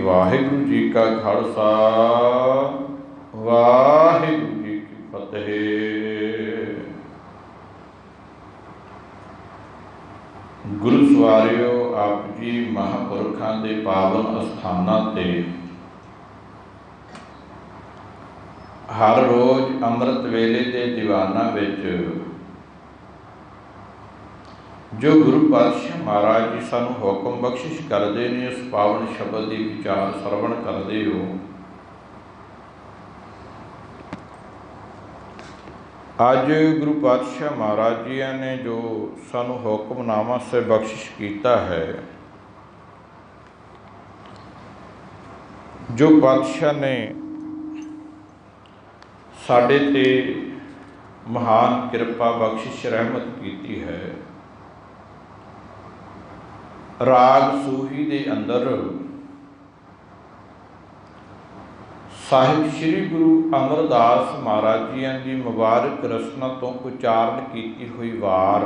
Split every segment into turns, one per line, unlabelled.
वाहिगुरु जी का खालसा वाहिगुरु जी की फतेह। गुरु सवारियो, आप जी महापुरखों के पावन अस्थानां ते हर रोज़ अमृत वेले के दीवाना विच जो गुरु पातशाह महाराज जी सानू हुक्म बख्शिश करते हैं, उस पावन शब्द की विचार सरवण करते हो। अज गुरु पातशाह महाराज जी ने जो सानू हुक्मनामा से बख्शिश किया है, जो पातशाह ने साडे ते महान कृपा बख्शिश रहमत की है। राग सूही दे अंदर साहिब श्री गुरु अमरदास महाराज जी की मुबारक रसना तो उचारण की हुई वार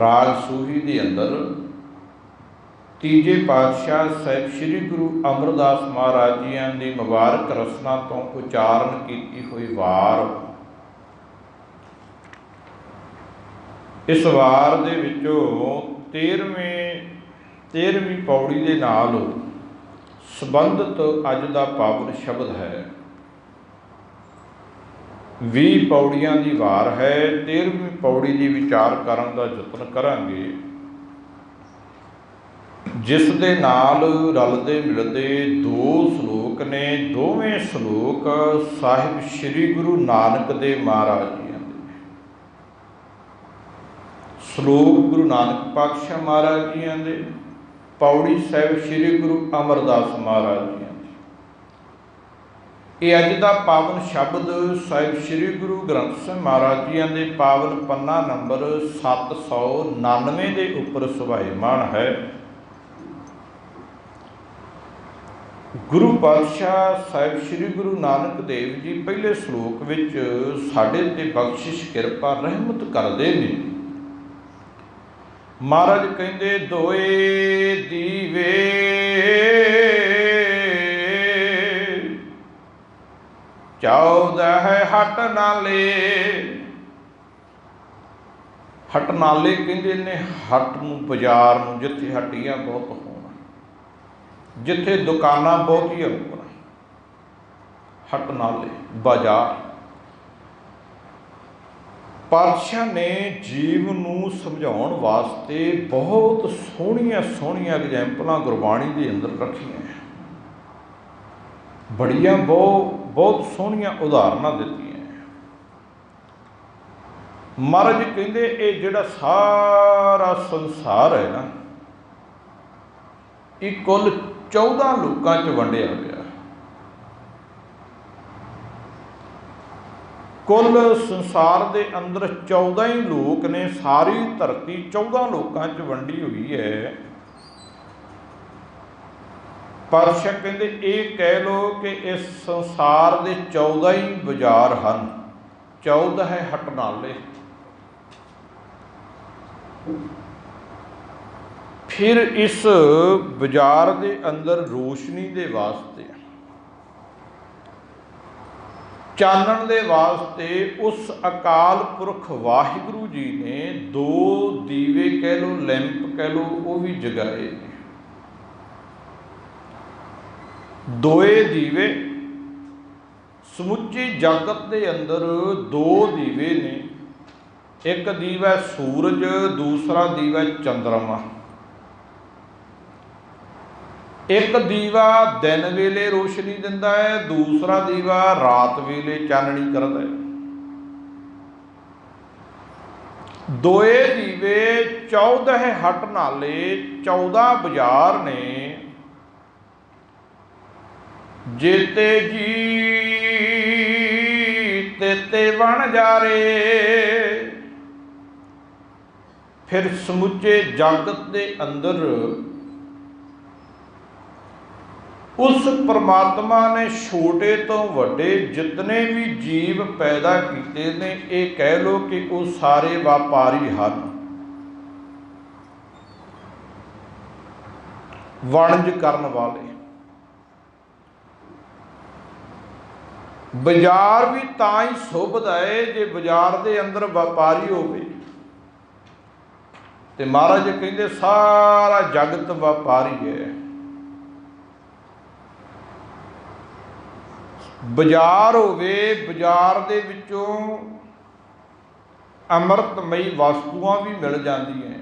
राग सूही दे अंदर तीजे पातशाह साहिब श्री गुरु अमरदास महाराज जी की मुबारक रसना तो उचारण की हुई वार, इस वार दे विचों 13वीं पौड़ी दे नाल संबंधित अज दा पावन शब्द है। 20 पौड़ियां दी वार है। 13वीं पौड़ी दी विचार करन दा यतन करांगे, जिस दे नाल रलदे मिलदे 2 सलोक ने। दोवें सलोक साहिब श्री गुरु नानक देव महाराज जी। सलोक गुरु नानक पातशाह महाराज जी दे, पौड़ी साहिब श्री गुरु अमरदास महाराज जी दे। ये अज का पावन शब्द साहिब श्री गुरु ग्रंथ साहिब महाराज जी दे पावन पन्ना नंबर 799 के उपर सुभाईमान है। गुरु पातशाह साहिब श्री गुरु नानक देव जी पहले सलोक विच साडे ते बख्शिश कृपा रहमत करते हैं। महाराज कहते दोए दीवे चौदह हट नाले। हट नाले कहते ने हट नूं, बाजार नूं, जिथे हट्टियां बहुत होण, जिथे दुकानां बहुतियां होण, हट नाले बाजार। पातशाह ने जीव नूं समझाउण वास्ते बहुत सोहणियां सोहणियां एग्जैम्पलां गुरबाणी दे अंदर रखियां, बड़ियां बहुत सोहणियां उदाहरणां दित्तियां। महाराज कहंदे ये जिहड़ा सारा संसार है ना, ये कुल 14 लोकां च वंडिया होया। कुल संसार के अंदर 14 ही लोक ने। सारी धरती 14 लोकां च वंडी हुई है। पातशाह कहते ये कह लो कि इस संसार के 14 ही बाजार हैं, 14 है हट नाले। फिर इस बाजार के अंदर रोशनी के वास्ते, चानण दे वास्ते उस अकाल पुरख वाहिगुरु जी ने 2 दीवे कह लो, लैंप कह लो, वो भी जगाए। दोए दीवे समुची जगत के अंदर 2 दीवे ने। एक दीवा सूरज, दूसरा दीवा चंद्रमा। एक दीवा दिन वेले रोशनी दिंदा है, दूसरा दीवा रात वेले चाननी करता है। दोए दीवे 14 हट नाले, 14 बाजार ने। जेते जी तेते बन जा रे। फिर समुचे जगत के अंदर उस परमात्मा ने छोटे तो वड्डे जितने भी जीव पैदा किए ने, ये कह लो कि वो सारे व्यापारी हैं। ਵਣਜ ਕਰਨ ਵਾਲੇ। ਬਾਜ਼ਾਰ ਵੀ ਤਾਂ ਹੀ ਸ਼ੋਭਦਾ ਹੈ ਜੇ ਬਾਜ਼ਾਰ ਦੇ ਅੰਦਰ ਵਪਾਰੀ ਹੋਵੇ। ਤੇ ਮਹਾਰਾਜ ਕਹਿੰਦੇ ਸਾਰਾ ਜਗਤ ਵਪਾਰੀ ਹੈ। ਬਾਜ਼ਾਰ ਹੋਵੇ, ਬਾਜ਼ਾਰ ਦੇ ਵਿੱਚੋਂ ਅੰਮ੍ਰਿਤਮਈ ਵਸਤੂਆਂ ਵੀ ਮਿਲ ਜਾਂਦੀਆਂ,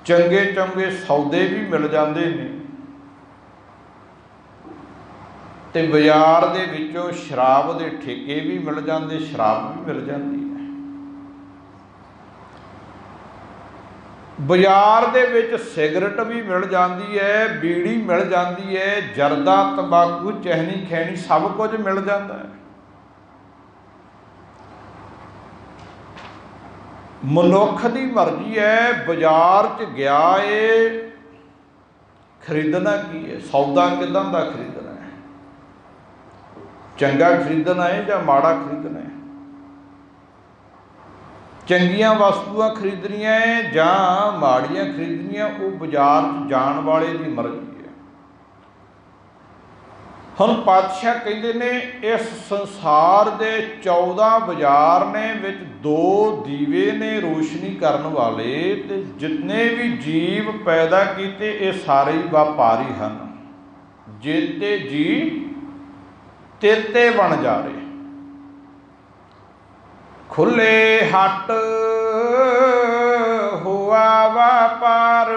ਚੰਗੇ ਚੰਗੇ ਸੌਦੇ ਵੀ ਮਿਲ ਜਾਂਦੇ ਨੇ, ਤੇ ਬਾਜ਼ਾਰ ਦੇ ਵਿੱਚੋਂ ਸ਼ਰਾਬ ਦੇ ਠੇਕੇ ਵੀ ਮਿਲ ਜਾਂਦੇ, ਸ਼ਰਾਬ ਵੀ ਮਿਲ ਜਾਂਦੀ ਹੈ। ਬਾਜ਼ਾਰ ਦੇ ਵਿੱਚ ਸਿਗਰਟ ਵੀ ਮਿਲ ਜਾਂਦੀ ਹੈ, ਬੀੜੀ ਮਿਲ ਜਾਂਦੀ ਹੈ, ਜਰਦਾ, ਤੰਬਾਕੂ, ਚਹਿਣੀ ਖੈਣੀ ਸਭ ਕੁਝ ਮਿਲ ਜਾਂਦਾ ਹੈ। ਮਨੁੱਖ ਦੀ ਮਰਜ਼ੀ ਹੈ, ਬਾਜ਼ਾਰ 'ਚ ਗਿਆ ਏ, ਖਰੀਦਣਾ ਕੀ ਹੈ, ਸੌਦਾ ਕਿੱਦਾਂ ਦਾ ਖਰੀਦਣਾ ਹੈ, ਚੰਗਾ ਖਰੀਦਣਾ ਹੈ ਜਾਂ ਮਾੜਾ ਖਰੀਦਣਾ ਹੈ, ਚੰਗੀਆਂ ਵਸਤੂਆਂ ਖਰੀਦਣੀਆਂ ਹੈ ਜਾਂ ਮਾੜੀਆਂ ਖਰੀਦਣੀਆਂ, ਉਹ ਬਾਜ਼ਾਰ 'ਚ ਜਾਣ ਵਾਲੇ ਦੀ ਮਰਜ਼ੀ ਹੈ। ਹੁਣ ਪਾਤਸ਼ਾਹ ਕਹਿੰਦੇ ਨੇ ਇਸ ਸੰਸਾਰ ਦੇ 14 ਬਾਜ਼ਾਰ ਨੇ, ਵਿੱਚ 2 ਦੀਵੇ ਨੇ ਰੋਸ਼ਨੀ ਕਰਨ ਵਾਲੇ, ਤੇ ਜਿੰਨੇ ਵੀ ਜੀਵ ਪੈਦਾ ਕੀਤੇ ਇਹ ਸਾਰੇ ਹੀ ਵਪਾਰੀ ਹਨ। ਜੇਤੇ ਜੀ ਤੇਤੇ ਬਣ ਜਾ ਰਹੇ। ਖੁੱਲੇ ਹੱਟ ਹੋਆ ਵਪਾਰ।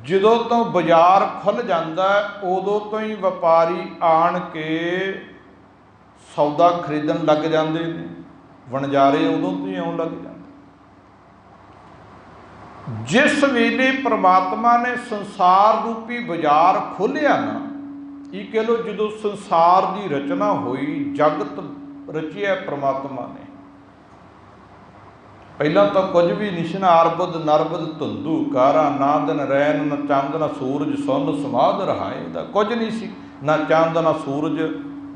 ਜਦੋਂ ਤੋਂ ਬਾਜ਼ਾਰ ਖੁੱਲ੍ਹ ਜਾਂਦਾ ਉਦੋਂ ਤੋਂ ਹੀ ਵਪਾਰੀ ਆਣ ਕੇ ਸੌਦਾ ਖਰੀਦਣ ਲੱਗ ਜਾਂਦੇ ਨੇ, ਵਣਜਾਰੇ ਉਦੋਂ ਤੋਂ ਹੀ ਆਉਣ ਲੱਗ ਜਾਂਦੇ। ਜਿਸ ਵੇਲੇ ਪ੍ਰਮਾਤਮਾ ਨੇ ਸੰਸਾਰ ਰੂਪੀ ਬਾਜ਼ਾਰ ਖੋਲ੍ਹਿਆ ਨਾ, ਇਹ ਕਹਿ ਲਓ ਜਦੋਂ ਸੰਸਾਰ ਦੀ ਰਚਨਾ ਹੋਈ, ਜਗਤ ਰਚਿਆ ਪ੍ਰਮਾਤਮਾ ਨੇ, ਪਹਿਲਾਂ ਤਾਂ ਕੁਝ ਵੀ ਨਹੀਂ ਸੀ ਨਾ। ਅਰਬੁਦ ਨਰਬੁਦ ਧੁੰਦੂ ਕਾਰਾ, ਨਾ ਦਿਨ ਰੈਨ ਨਾ ਚੰਦ ਨਾ ਸੂਰਜ, ਸੁੰਨ ਸਮਾਧ ਰਹਾਏ ਦਾ ਕੁਝ ਨਹੀਂ ਸੀ। ਨਾ ਚੰਦ ਨਾ ਸੂਰਜ,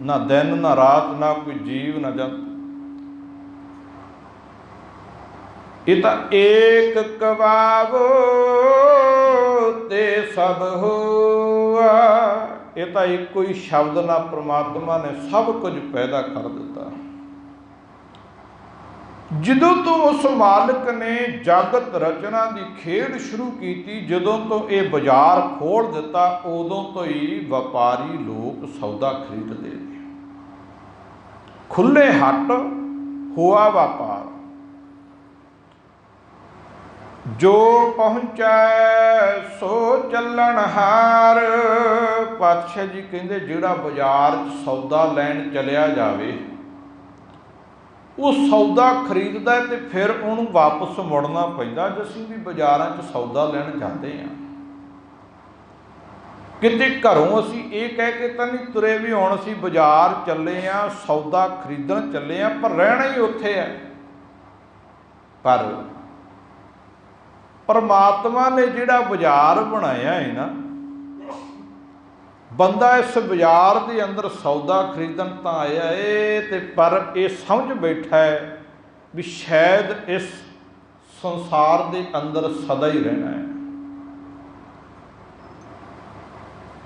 ਨਾ ਦਿਨ ਨਾ ਰਾਤ, ਨਾ ਕੋਈ ਜੀਵ ਨਾ ਜੰਤ। ਇਹ ਤਾਂ ਏਕ ਕਵਾਵੋ ਤੇ ਸਭ ਹੋਆ। ਇਹ ਤਾਂ ਇੱਕੋ ਹੀ ਸ਼ਬਦ ਨਾਲ ਪ੍ਰਮਾਤਮਾ ਨੇ ਸਭ ਕੁਝ ਪੈਦਾ ਕਰ ਦਿੱਤਾ। ਜਦੋਂ ਤੋਂ ਉਸ ਮਾਲਕ ਨੇ ਜਗਤ ਰਚਨਾ ਦੀ ਖੇਡ ਸ਼ੁਰੂ ਕੀਤੀ, ਜਦੋਂ ਤੋਂ ਇਹ ਬਾਜ਼ਾਰ ਖੋਲ੍ਹ ਦਿੱਤਾ, ਉਦੋਂ ਤੋਂ ਹੀ ਵਪਾਰੀ ਲੋਕ ਸੌਦਾ ਖਰੀਦਦੇ ਨੇ। ਖੁੱਲੇ ਹੱਟ ਹੋਆ ਵਪਾਰ। ਜੋ ਪਹੁੰਚੈ ਸੋ ਚੱਲਣ ਹਾਰ। ਪਾਤਸ਼ਾਹ ਜੀ ਕਹਿੰਦੇ ਜਿਹੜਾ ਬਾਜ਼ਾਰ 'ਚ ਸੌਦਾ ਲੈਣ ਚਲਿਆ ਜਾਵੇ, ਉਹ ਸੌਦਾ ਖਰੀਦਦਾ ਤੇ ਫਿਰ ਉਹਨੂੰ ਵਾਪਸ ਮੁੜਨਾ ਪੈਂਦਾ। ਜੇ ਅਸੀਂ ਵੀ ਬਾਜ਼ਾਰਾਂ 'ਚ ਸੌਦਾ ਲੈਣ ਜਾਂਦੇ ਹਾਂ, ਕਿਤੇ ਘਰੋਂ ਅਸੀਂ ਇਹ ਕਹਿ ਕੇ ਤਾਂ ਨਹੀਂ ਤੁਰੇ ਵੀ ਹੁਣ ਅਸੀਂ ਬਾਜ਼ਾਰ ਚੱਲੇ ਹਾਂ, ਸੌਦਾ ਖਰੀਦਣ ਚੱਲੇ ਹਾਂ, ਪਰ ਰਹਿਣਾ ਹੀ ਉੱਥੇ ਹੈ। ਪਰ ਪਰਮਾਤਮਾ ਨੇ ਜਿਹੜਾ ਬਾਜ਼ਾਰ ਬਣਾਇਆ ਹੈ ਨਾ, ਬੰਦਾ ਇਸ ਬਾਜ਼ਾਰ ਦੇ ਅੰਦਰ ਸੌਦਾ ਖਰੀਦਣ ਤਾਂ ਆਇਆ ਏ, ਤੇ ਪਰ ਇਹ ਸਮਝ ਬੈਠਾ ਹੈ ਵੀ ਸ਼ਾਇਦ ਇਸ ਸੰਸਾਰ ਦੇ ਅੰਦਰ ਸਦਾ ਹੀ ਰਹਿਣਾ ਹੈ।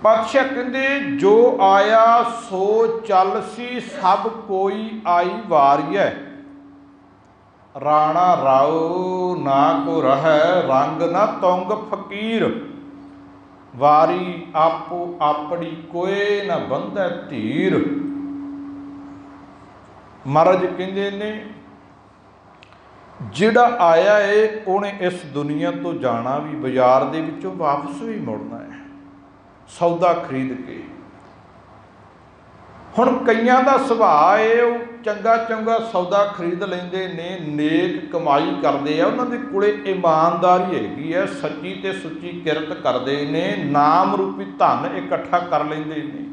ਪਾਤਸ਼ਾਹ ਕਹਿੰਦੇ ਜੋ ਆਇਆ ਸੋ ਚੱਲ ਸੀ, ਸਭ ਕੋਈ ਆਈ ਵਾਰੀਐ। ਰਾਣਾ ਰਾਉ ਨਾ ਕੋ ਰਹਿ, ਰੰਗ ਨਾ ਤੁੰਗ ਫਕੀਰ। ਵਾਰੀ ਆਪੋ ਆਪੜੀ ਕੋਏ ਨਾ ਬੰਧੈ ਧੀਰ। ਮਹਾਰਾਜ ਕਹਿੰਦੇ ਨੇ ਜਿਹੜਾ ਆਇਆ ਏ ਉਹਨੇ ਇਸ ਦੁਨੀਆ ਤੋਂ ਜਾਣਾ ਵੀ, ਬਾਜ਼ਾਰ ਦੇ ਵਿੱਚੋਂ ਵਾਪਸ ਵੀ ਮੁੜਨਾ ਹੈ ਸੌਦਾ ਖਰੀਦ ਕੇ। ਹੁਣ ਕਈਆਂ ਦਾ ਸੁਭਾਅ ਏ, ਉਹ ਚੰਗਾ ਚੰਗਾ ਸੌਦਾ ਖਰੀਦ ਲੈਂਦੇ ਨੇ, ਨੇਕ ਕਮਾਈ ਕਰਦੇ ਆ, ਉਹਨਾਂ ਦੇ ਕੋਲੇ ਇਮਾਨਦਾਰੀ ਹੈਗੀ ਹੈ, ਸੱਚੀ ਤੇ ਸੁੱਚੀ ਕਿਰਤ ਕਰਦੇ ਨੇ, ਨਾਮ ਰੂਪੀ ਧਨ ਇਕੱਠਾ ਕਰ ਲੈਂਦੇ ਨੇ,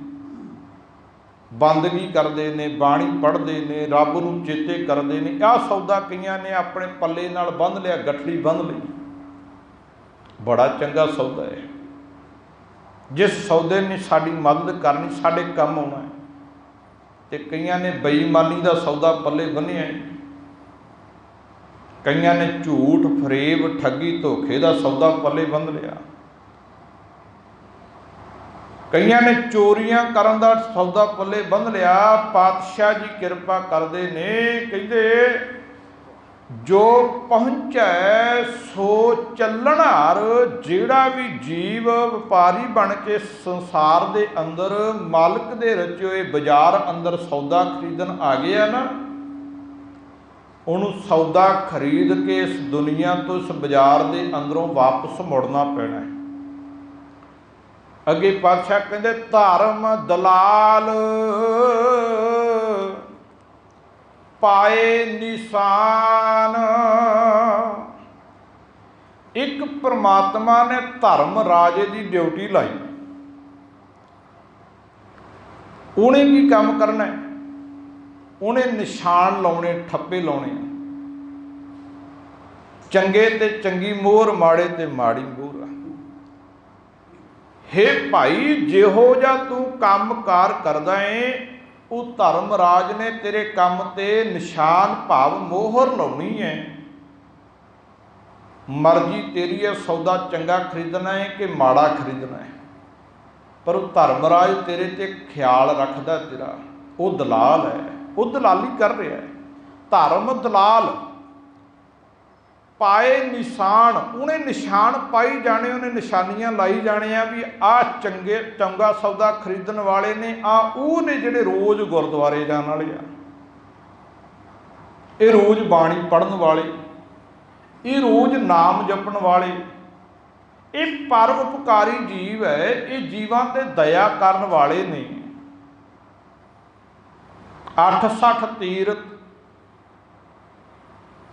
ਬੰਦਗੀ ਕਰਦੇ ਨੇ, ਬਾਣੀ ਪੜ੍ਹਦੇ ਨੇ, ਰੱਬ ਨੂੰ ਚੇਤੇ ਕਰਦੇ ਨੇ। ਆਹ ਸੌਦਾ ਕਈਆਂ ਨੇ ਆਪਣੇ ਪੱਲੇ ਨਾਲ ਬੰਨ੍ਹ ਲਿਆ, ਗਠੜੀ ਬੰਨ੍ਹ ਲਈ, ਬੜਾ ਚੰਗਾ ਸੌਦਾ ਹੈ। ਜਿਸ ਸੌਦੇ ਨੇ ਸਾਡੀ ਮਦਦ ਕਰਨੀ, ਸਾਡੇ ਕੰਮ ਆਉਣਾ ਹੈ। ਤੇ ਕਈਆਂ ਨੇ ਬੇਈਮਾਨੀ ਦਾ ਸੌਦਾ ਪੱਲੇ ਬੰਨ੍ਹਿਆ। कईयां ने झूठ फरेब ठगी धोखे का सौदा पले बंध लिया, कईयां ने चोरियां करन दा सौदा पले बंध लिया। पातशाह जी कृपा करते ने, कहते जो पहुँचै सो चलनहार। जिहड़ा भी जीव व्यापारी बन के संसार के अंदर मालिक दे रचे हुए बाजार अंदर सौदा खरीदन आ गया ना, उन्होंने सौदा खरीद के इस दुनिया तो इस बाजार के अंदरों वापस मुड़ना पैना है। अगे पातशाह कहते धर्म दलाल पाए निशान। एक परमात्मा ने धर्म राजे की ड्यूटी लाई, उन्हें की काम करना है, उन्हें निशान लाने, ठप्पे लाने, चंगे ते चंगी मोहर, माड़े ते माड़ी मोहर। हे भाई जिहो जा तू काम कार करदा है, वो धर्मराज ने तेरे काम ते निशान भाव मोहर लाउणी है। मर्जी तेरी है सौदा चंगा खरीदना है कि माड़ा खरीदना है, पर वो धर्मराज तेरे ते ख्याल रखदा, तेरा वो दलाल है, वो दलाली कर रहा है। धर्म दलाल पाए निशान, उन्हें निशान पाई जाने, उन्हें निशानियां लाई जाने आ भी आ चंगे चंगा सौदा खरीदण वाले ने, आ वो ने जिहड़े रोज़ गुरुद्वारे जाण वाले आ, ये रोज़ बाणी पढ़न वाले, ये रोज़ नाम जपण वाले, ये पर उपकारी जीव है, ये जीवां ते दया करन वाले ने। 68 तीरथ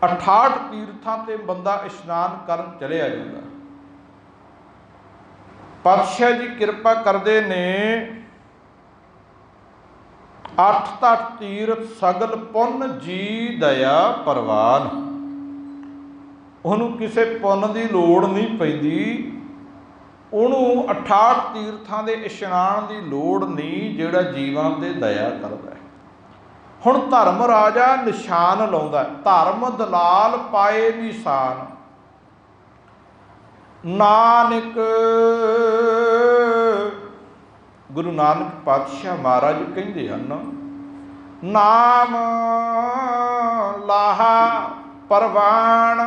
68 तीर्थां ते बंदा इशनान करन चलिया जांदा। पातशाह जी कृपा करते ने, 8 तीर्थ सगल पुन जी दया परवान। उन्होंने किसी पुन की लोड़ नहीं पैंदी, उन्होंने 68 तीर्थां दे इशनान की लोड़ नहीं, जिहड़ा जीवां ते दया करदा है। हुण धर्म राजा निशान लाउंदा, धर्म दलाल पाए निशान। नानक गुरु नानक पातशाह महाराज कहते हैं, नाम लाहा परवान।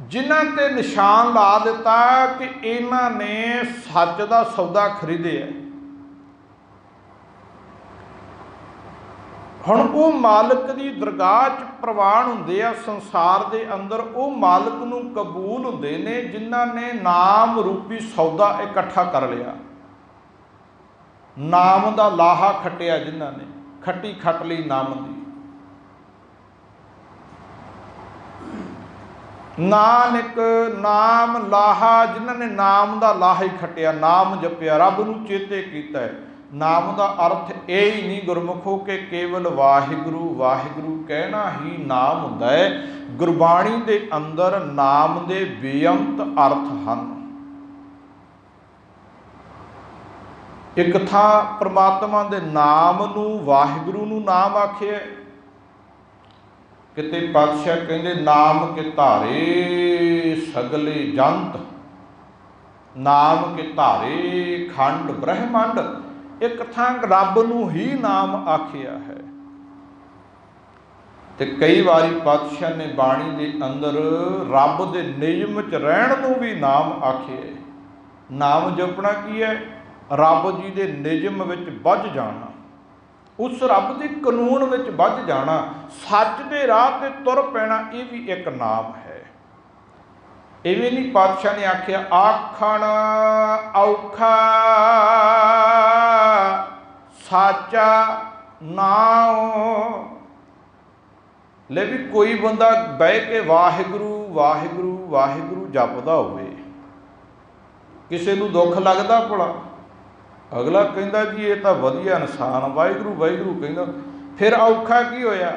जिन्हां ते निशान ला दिता कि इन्हां ने सच दा सौदा खरीदे है। हुण वो मालिक की दरगाह च प्रवान हुंदे आ, संसार के अंदर वो मालिक नूं कबूल हुंदे ने जिन्हां ने नाम रूपी सौदा इकट्ठा कर लिया, नाम दा लाहा खटिया, जिन्हां ने खट्टी खट ली नाम दी। नानक नाम लाहा, जिन्हां ने नाम दा लाहा ही खटिया, नाम जपिया, रब नूं चेते कीता है। नाम का अर्थ यह ही नहीं गुरमुखो के केवल वाहिगुरु वाहिगुरु कहना ही नाम हुंदा है। गुरबाणी के अंदर नाम के बेअंत अर्थ हैं। एक थां परमात्मा के नाम नूं वाहिगुरु नूं नाम आखिया, किते पातशाह कहंदे नाम के धारे सगले जंत, नाम के धारे खंड ब्रह्मंड। एक थां रब नूं ही नाम आखिया है। ते कई बारी पातशाह ने बाणी के अंदर रब के नियम च रहण नूं भी नाम आखे। नाम जपना की है? रब जी के नियम विच बझ जाना, उस रब के कानून विच बझ जाना, सच के राह ते तुर पैना, ये भी एक नाम है। इवें नहीं पातशाह ने आख्या आखण औखा साचा नाम। ले भी कोई बंदा बह के वाहिगुरु वाहिगुरु वाहिगुरु जपदा होवे, किसी नूं दुख लगदा भला, अगला कहंदा जी ये तो वधिया इंसान वाहिगुरु वाहिगुरु कहंदा, फिर औखा की होया?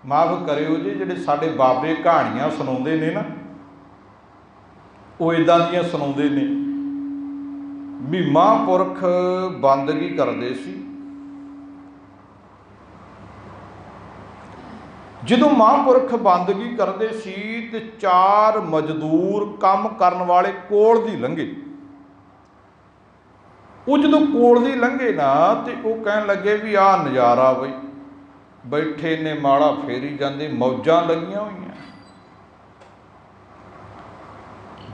माफ करियो जी, जिहड़े साडे बाबे कहानियां सुणाउंदे ने ना, वो इदां दियां सुणाउंदे ने भी महापुरख बंदगी करदे सी, ਜਦੋਂ ਮਹਾਂਪੁਰਖ ਬੰਦਗੀ ਕਰਦੇ ਸੀ ਤੇ 4 ਮਜ਼ਦੂਰ ਕੰਮ ਕਰਨ ਵਾਲੇ ਕੋਲ ਦੀ ਲੰਘੇ। ਉਹ ਜਦੋਂ ਕੋਲ ਦੀ ਲੰਘੇ ਨਾ ਤੇ ਉਹ ਕਹਿਣ ਲੱਗੇ ਵੀ ਆਹ ਨਜ਼ਾਰਾ ਬਈ, ਬੈਠੇ ਨੇ ਮਾਲਾ ਫੇਰੀ ਜਾਂਦੇ, ਮੌਜਾਂ ਲੱਗੀਆਂ ਹੋਈਆਂ।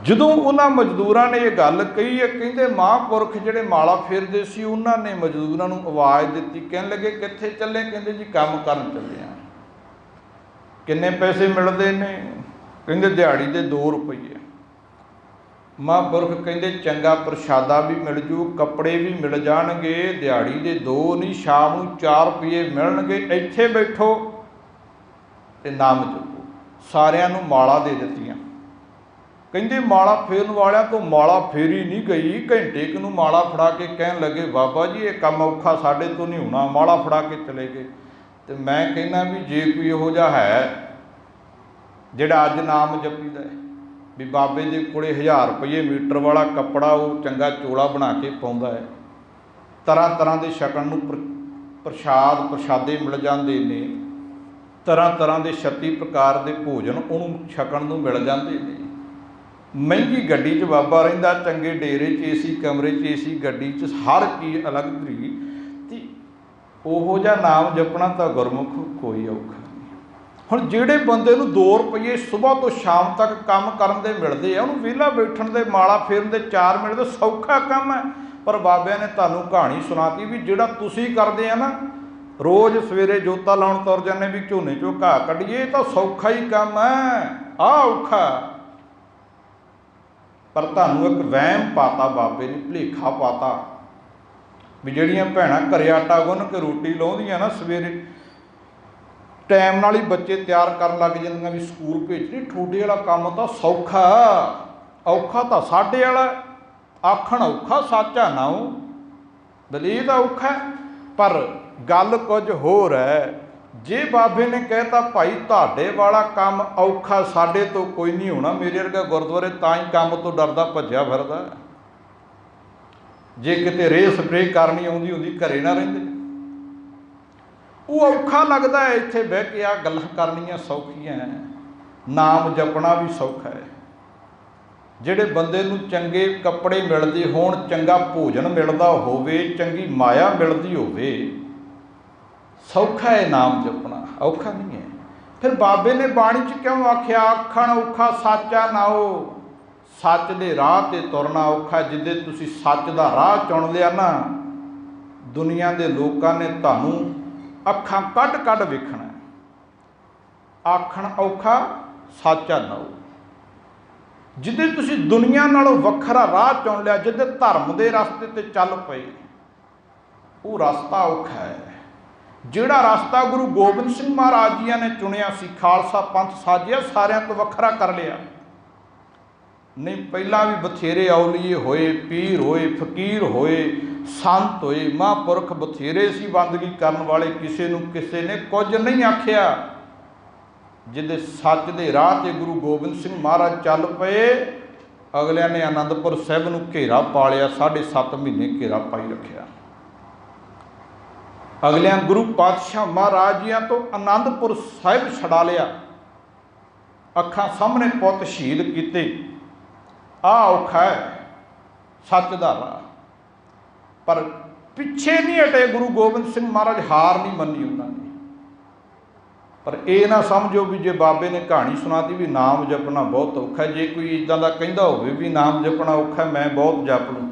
ਜਦੋਂ ਉਹਨਾਂ ਮਜ਼ਦੂਰਾਂ ਨੇ ਇਹ ਗੱਲ ਕਹੀ ਹੈ, ਕਹਿੰਦੇ ਮਹਾਂਪੁਰਖ ਜਿਹੜੇ ਮਾਲਾ ਫੇਰਦੇ ਸੀ ਉਹਨਾਂ ਨੇ ਮਜ਼ਦੂਰਾਂ ਨੂੰ ਆਵਾਜ਼ ਦਿੱਤੀ, ਕਹਿਣ ਲੱਗੇ ਕਿੱਥੇ ਚੱਲੇ? ਕਹਿੰਦੇ ਜੀ ਕੰਮ ਕਰਨ ਚੱਲੇ ਆ। ਕਿੰਨੇ ਪੈਸੇ ਮਿਲਦੇ ਨੇ? ਕਹਿੰਦੇ ਦਿਹਾੜੀ ਦੇ 2 ਰੁਪਈਏ। ਮਹਾਂਪੁਰਖ ਕਹਿੰਦੇ ਚੰਗਾ ਪ੍ਰਸ਼ਾਦਾ ਵੀ ਮਿਲ ਜੂ, ਕੱਪੜੇ ਵੀ ਮਿਲ ਜਾਣਗੇ, ਦਿਹਾੜੀ ਦੇ 2 ਨਹੀਂ, ਸ਼ਾਮ ਨੂੰ 4 ਰੁਪਈਏ ਮਿਲਣਗੇ, ਇੱਥੇ ਬੈਠੋ ਤੇ ਨਾਮ ਜਪੋ। ਸਾਰਿਆਂ ਨੂੰ ਮਾਲਾ ਦੇ ਦਿੱਤੀਆਂ। ਕਹਿੰਦੇ ਮਾਲਾ ਫੇਰਨ ਵਾਲਿਆਂ ਤੋਂ ਮਾਲਾ ਫੇਰੀ ਨਹੀਂ ਗਈ, ਘੰਟੇ ਕੁ ਨੂੰ ਮਾਲਾ ਫੜਾ ਕੇ ਕਹਿਣ ਲੱਗੇ ਬਾਬਾ ਜੀ ਇਹ ਕੰਮ ਔਖਾ ਸਾਡੇ ਤੋਂ ਨਹੀਂ ਹੋਣਾ, ਮਾਲਾ ਫੜਾ ਕੇ ਚਲੇ ਗਏ। ਤੇ ਮੈਂ ਕਹਿੰਦਾ ਵੀ ਜੇ ਕੋਈ ਇਹੋ ਜਿਹਾ ਹੈ ਜਿਹੜਾ ਅੱਜ ਨਾਮ ਜਪੀਦਾ ਹੈ, ਵੀ ਬਾਬੇ ਦੇ ਕੋਲੇ 1000 ਰੁਪਏ ਮੀਟਰ ਵਾਲਾ ਕੱਪੜਾ ਉਹ ਚੰਗਾ ਚੋਲਾ ਬਣਾ ਕੇ ਪਾਉਂਦਾ ਹੈ, ਤਰ੍ਹਾਂ ਤਰ੍ਹਾਂ ਦੇ ਛਕਣ ਨੂੰ ਪ੍ਰਸ਼ਾਦੇ ਮਿਲ ਜਾਂਦੇ ਨੇ, ਤਰ੍ਹਾਂ ਤਰ੍ਹਾਂ ਦੇ 36 ਪ੍ਰਕਾਰ ਦੇ ਭੋਜਨ ਉਹਨੂੰ ਛਕਣ ਨੂੰ ਮਿਲ ਜਾਂਦੇ ਨੇ, ਮਹਿੰਗੀ ਗੱਡੀ 'ਚ ਬਾਬਾ ਰਹਿੰਦਾ, ਚੰਗੇ ਡੇਰੇ 'ਚ ਏਸੀ ਕਮਰੇ 'ਚ ਏਸੀ ਗੱਡੀ 'ਚ, ਹਰ ਚੀਜ਼ ਅਲੱਗ ਤਰੀ। ਤੇ ਉਹੋ ਜਿਹਾ ਨਾਮ ਜਪਣਾ ਤਾਂ ਗੁਰਮੁਖ ਕੋਈ ਔਖਾ ਨਹੀਂ। ਹੁਣ ਜਿਹੜੇ ਬੰਦੇ ਨੂੰ 2 ਰੁਪਈਏ ਸੁਬਾਹ ਤੋਂ ਸ਼ਾਮ ਤੱਕ ਕੰਮ ਕਰਨ ਦੇ ਮਿਲਦੇ ਆ, ਉਹਨੂੰ ਵਿਹਲਾ ਬੈਠਣ ਦੇ, ਮਾਲਾ ਫੇਰਨ ਦੇ 4 ਮਿਲਦੇ, ਸੌਖਾ ਕੰਮ ਹੈ। ਪਰ ਬਾਬਿਆਂ ਨੇ ਤੁਹਾਨੂੰ ਕਹਾਣੀ ਸੁਣਾਤੀ ਵੀ ਜਿਹੜਾ ਤੁਸੀਂ ਕਰਦੇ ਆ ਨਾ, ਰੋਜ਼ ਸਵੇਰੇ ਜੋਤਾਂ ਲਾਉਣ ਤੁਰ ਜਾਂਦੇ ਵੀ ਝੋਨੇ 'ਚੋਂ ਘਾਹ ਕੱਢੀਏ, ਇਹ ਤਾਂ ਸੌਖਾ ਹੀ ਕੰਮ ਹੈ, ਆਹ ਔਖਾ। ਪਰ ਤੁਹਾਨੂੰ ਇੱਕ ਵਹਿਮ ਪਾਤਾ ਬਾਬੇ ਨੇ, ਭੁਲੇਖਾ ਪਾਤਾ ਵੀ ਜਿਹੜੀਆਂ ਭੈਣਾਂ ਘਰੇ ਆਟਾ ਗੁੰਨ ਕੇ ਰੋਟੀ ਲਾਉਂਦੀਆਂ ਨਾ, ਸਵੇਰੇ ਟਾਈਮ ਨਾਲ ਹੀ ਬੱਚੇ ਤਿਆਰ ਕਰਨ ਲੱਗ ਜਾਂਦੀਆਂ ਵੀ ਸਕੂਲ ਭੇਜਣੀ, ਤੁਹਾਡੇ ਵਾਲਾ ਕੰਮ ਤਾਂ ਸੌਖਾ, ਔਖਾ ਤਾਂ ਸਾਡੇ ਵਾਲਾ। ਆਖਣ ਔਖਾ ਸਾਚਾ ਨਾਉ, ਦਲੀਲ ਤਾਂ ਔਖਾ। ਪਰ ਗੱਲ ਕੁਝ ਹੋਰ ਹੈ। ਜੇ ਬਾਬੇ ਨੇ ਕਹਿਤਾ ਭਾਈ ਤੁਹਾਡੇ ਵਾਲਾ ਕੰਮ ਔਖਾ, ਸਾਡੇ ਤੋਂ ਕੋਈ ਨਹੀਂ ਹੋਣਾ, ਮੇਰੇ ਵਰਗਾ ਗੁਰਦੁਆਰੇ ਤਾਂ ਹੀ ਕੰਮ ਤੋਂ ਡਰਦਾ ਭੱਜਿਆ ਫਿਰਦਾ। ਜੇ ਕਿਤੇ ਰੇਹ ਸਪਰੇਅ ਕਰਨੀ ਆਉਂਦੀ ਹੁੰਦੀ ਘਰੇ ਨਾ ਰਹਿੰਦੇ। ਉਹ ਔਖਾ ਲੱਗਦਾ ਹੈ, ਇੱਥੇ ਬਹਿ ਕੇ ਆਹ ਗੱਲਾਂ ਕਰਨੀਆਂ ਸੌਖੀਆਂ, ਨਾਮ ਜਪਣਾ ਵੀ ਸੌਖਾ ਹੈ। ਜਿਹੜੇ ਬੰਦੇ ਨੂੰ ਚੰਗੇ ਕੱਪੜੇ ਮਿਲਦੇ ਹੋਣ, ਚੰਗਾ ਭੋਜਨ ਮਿਲਦਾ ਹੋਵੇ, ਚੰਗੀ ਮਾਇਆ ਮਿਲਦੀ ਹੋਵੇ, ਸੌਖਾ ਹੈ ਨਾਮ ਜਪਣਾ, ਔਖਾ ਨਹੀਂ ਹੈ। ਫਿਰ ਬਾਬੇ ਨੇ ਬਾਣੀ 'ਚ ਕਿਉਂ ਆਖਿਆ ਆਖਣ ਔਖਾ ਸਾਚਾ ਨਾਉ? ਸੱਚ ਦੇ ਰਾਹ 'ਤੇ ਤੁਰਨਾ ਔਖਾ। ਜਿੱਦੇ ਤੁਸੀਂ ਸੱਚ ਦਾ ਰਾਹ ਚੁਣ ਲਿਆ ਨਾ, ਦੁਨੀਆ ਦੇ ਲੋਕਾਂ ਨੇ ਤੁਹਾਨੂੰ ਅੱਖਾਂ ਕੱਢ ਕੱਢ ਵੇਖਣਾ। ਆਖਣ ਔਖਾ ਸਾਚਾ ਨਾਉ। ਜਿੱਦੇ ਤੁਸੀਂ ਦੁਨੀਆ ਨਾਲੋਂ ਵੱਖਰਾ ਰਾਹ ਚੁਣ ਲਿਆ, ਜਿੱਦੇ ਧਰਮ ਦੇ ਰਸਤੇ 'ਤੇ ਚੱਲ ਪਏ, ਉਹ ਰਸਤਾ ਔਖਾ ਹੈ। ਜਿਹੜਾ ਰਸਤਾ ਗੁਰੂ ਗੋਬਿੰਦ ਸਿੰਘ ਮਹਾਰਾਜ ਜੀਆਂ ਨੇ ਚੁਣਿਆ ਸੀ, ਖਾਲਸਾ ਪੰਥ ਸਾਜਿਆ, ਸਾਰਿਆਂ ਤੋਂ ਵੱਖਰਾ ਕਰ ਲਿਆ। ਨਹੀਂ ਪਹਿਲਾਂ ਵੀ ਬਥੇਰੇ ਔਲੀਏ ਹੋਏ, ਪੀਰ ਹੋਏ, ਫਕੀਰ ਹੋਏ, ਸੰਤ ਹੋਏ, ਮਹਾਂਪੁਰਖ ਬਥੇਰੇ ਸੀ ਬੰਦਗੀ ਕਰਨ ਵਾਲੇ, ਕਿਸੇ ਨੂੰ ਕਿਸੇ ਨੇ ਕੁਝ ਨਹੀਂ ਆਖਿਆ। ਜਿਹਦੇ ਸੱਚ ਦੇ ਰਾਹ 'ਤੇ ਗੁਰੂ ਗੋਬਿੰਦ ਸਿੰਘ ਮਹਾਰਾਜ ਚੱਲ ਪਏ, ਅਗਲਿਆਂ ਨੇ ਆਨੰਦਪੁਰ ਸਾਹਿਬ ਨੂੰ ਘੇਰਾ ਪਾ ਲਿਆ, 7.5 ਮਹੀਨੇ ਘੇਰਾ ਪਾਈ ਰੱਖਿਆ। ਅਗਲਿਆਂ ਗੁਰੂ ਪਾਤਸ਼ਾਹ ਮਹਾਰਾਜ ਜੀਆਂ ਤੋਂ ਆਨੰਦਪੁਰ ਸਾਹਿਬ ਛਡਾ ਲਿਆ, ਅੱਖਾਂ ਸਾਹਮਣੇ ਪੁੱਤ ਸ਼ਹੀਦ ਕੀਤੇ। ਆਹ ਔਖਾ ਹੈ ਸੱਚ ਦਾ ਰਾਹ। ਪਰ ਪਿੱਛੇ ਨਹੀਂ ਹਟੇ ਗੁਰੂ ਗੋਬਿੰਦ ਸਿੰਘ ਮਹਾਰਾਜ, ਹਾਰ ਨਹੀਂ ਮੰਨੀ ਉਹਨਾਂ ਨੇ। ਪਰ ਇਹ ਨਾ ਸਮਝੋ ਵੀ ਜੇ ਬਾਬੇ ਨੇ ਕਹਾਣੀ ਸੁਣਾਤੀ ਵੀ ਨਾਮ ਜਪਣਾ ਬਹੁਤ ਔਖਾ। ਜੇ ਕੋਈ ਇੱਦਾਂ ਦਾ ਕਹਿੰਦਾ ਹੋਵੇ ਵੀ ਨਾਮ ਜਪਣਾ ਔਖਾ, ਮੈਂ ਬਹੁਤ ਜਪ ਲੂੰ,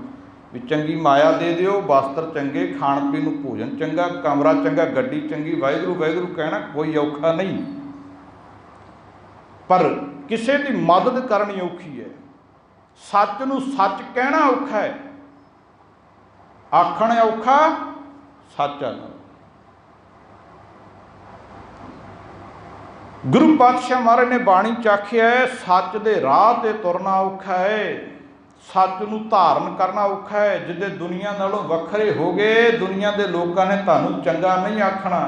ਵੀ ਚੰਗੀ ਮਾਇਆ ਦੇ ਦਿਓ, ਵਸਤਰ ਚੰਗੇ, ਖਾਣ ਪੀਣ ਨੂੰ ਭੋਜਨ ਚੰਗਾ, ਕਮਰਾ ਚੰਗਾ, ਗੱਡੀ ਚੰਗੀ, ਵਾਹਿਗੁਰੂ ਵਾਹਿਗੁਰੂ ਕਹਿਣਾ ਕੋਈ ਔਖਾ ਨਹੀਂ। ਪਰ ਕਿਸੇ ਦੀ ਮਦਦ ਕਰਨੀ ਔਖੀ ਹੈ। ਸੱਚ ਨੂੰ ਸੱਚ ਕਹਿਣਾ ਔਖਾ ਹੈ, ਆਖਣ ਔਖਾ ਸੱਚਾ। ਗੁਰੂ ਪਾਤਸ਼ਾਹ ਮਹਾਰਾਜ ਨੇ ਬਾਣੀ 'ਚ ਆਖਿਆ ਹੈ, ਸੱਚ ਦੇ ਰਾਹ 'ਤੇ ਤੁਰਨਾ ਔਖਾ ਹੈ, ਸੱਚ ਨੂੰ ਧਾਰਨ ਕਰਨਾ ਔਖਾ ਹੈ। ਜਿੱਦੇ ਦੁਨੀਆ ਨਾਲੋਂ ਵੱਖਰੇ ਹੋ ਗਏ, ਦੁਨੀਆ ਦੇ ਲੋਕਾਂ ਨੇ ਤੁਹਾਨੂੰ ਚੰਗਾ ਨਹੀਂ ਆਖਣਾ।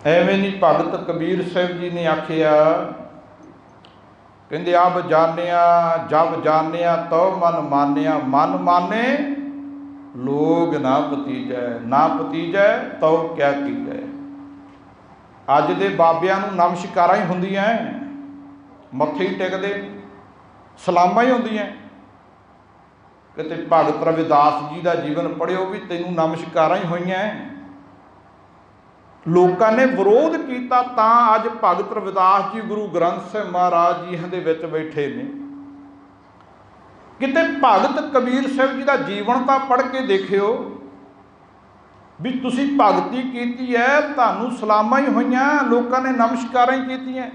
ਐਵੇਂ ਨਹੀਂ ਭਗਤ ਕਬੀਰ ਸਾਹਿਬ ਜੀ ਨੇ ਆਖਿਆ, ਕਹਿੰਦੇ ਅਬ ਜਾਣਿਆ ਜਬ ਜਾਣਿਆ ਤਉ ਮਨ ਮਾਨਿਆ, ਮਨ ਮਾਨੇ ਲੋਗ ਨਾ ਪਤੀਜੈ, ਨਾ ਪਤੀਜੈ ਤਉ ਕਿਆ ਕੀਜੈ। अज दे बाबियां नूं नमस्कारां ही हुंदियां, मत्थे ही टेकदे, सलामां ही हुंदियां। किते भगत रविदास जी का जीवन पढ़िओ भी तैनूं नमस्कारां ही होईयां। लोगों ने विरोध किया तां अज भगत रविदास जी गुरु ग्रंथ साहिब महाराज जी दे विच बैठे ने। किते भगत कबीर साहिब जी का जीवन तो पढ़ के देखियो भी तुसी भगती कीती है, तुहानूं सलामां ही होईयां, लोगों ने नमस्कारां ही कीतियां।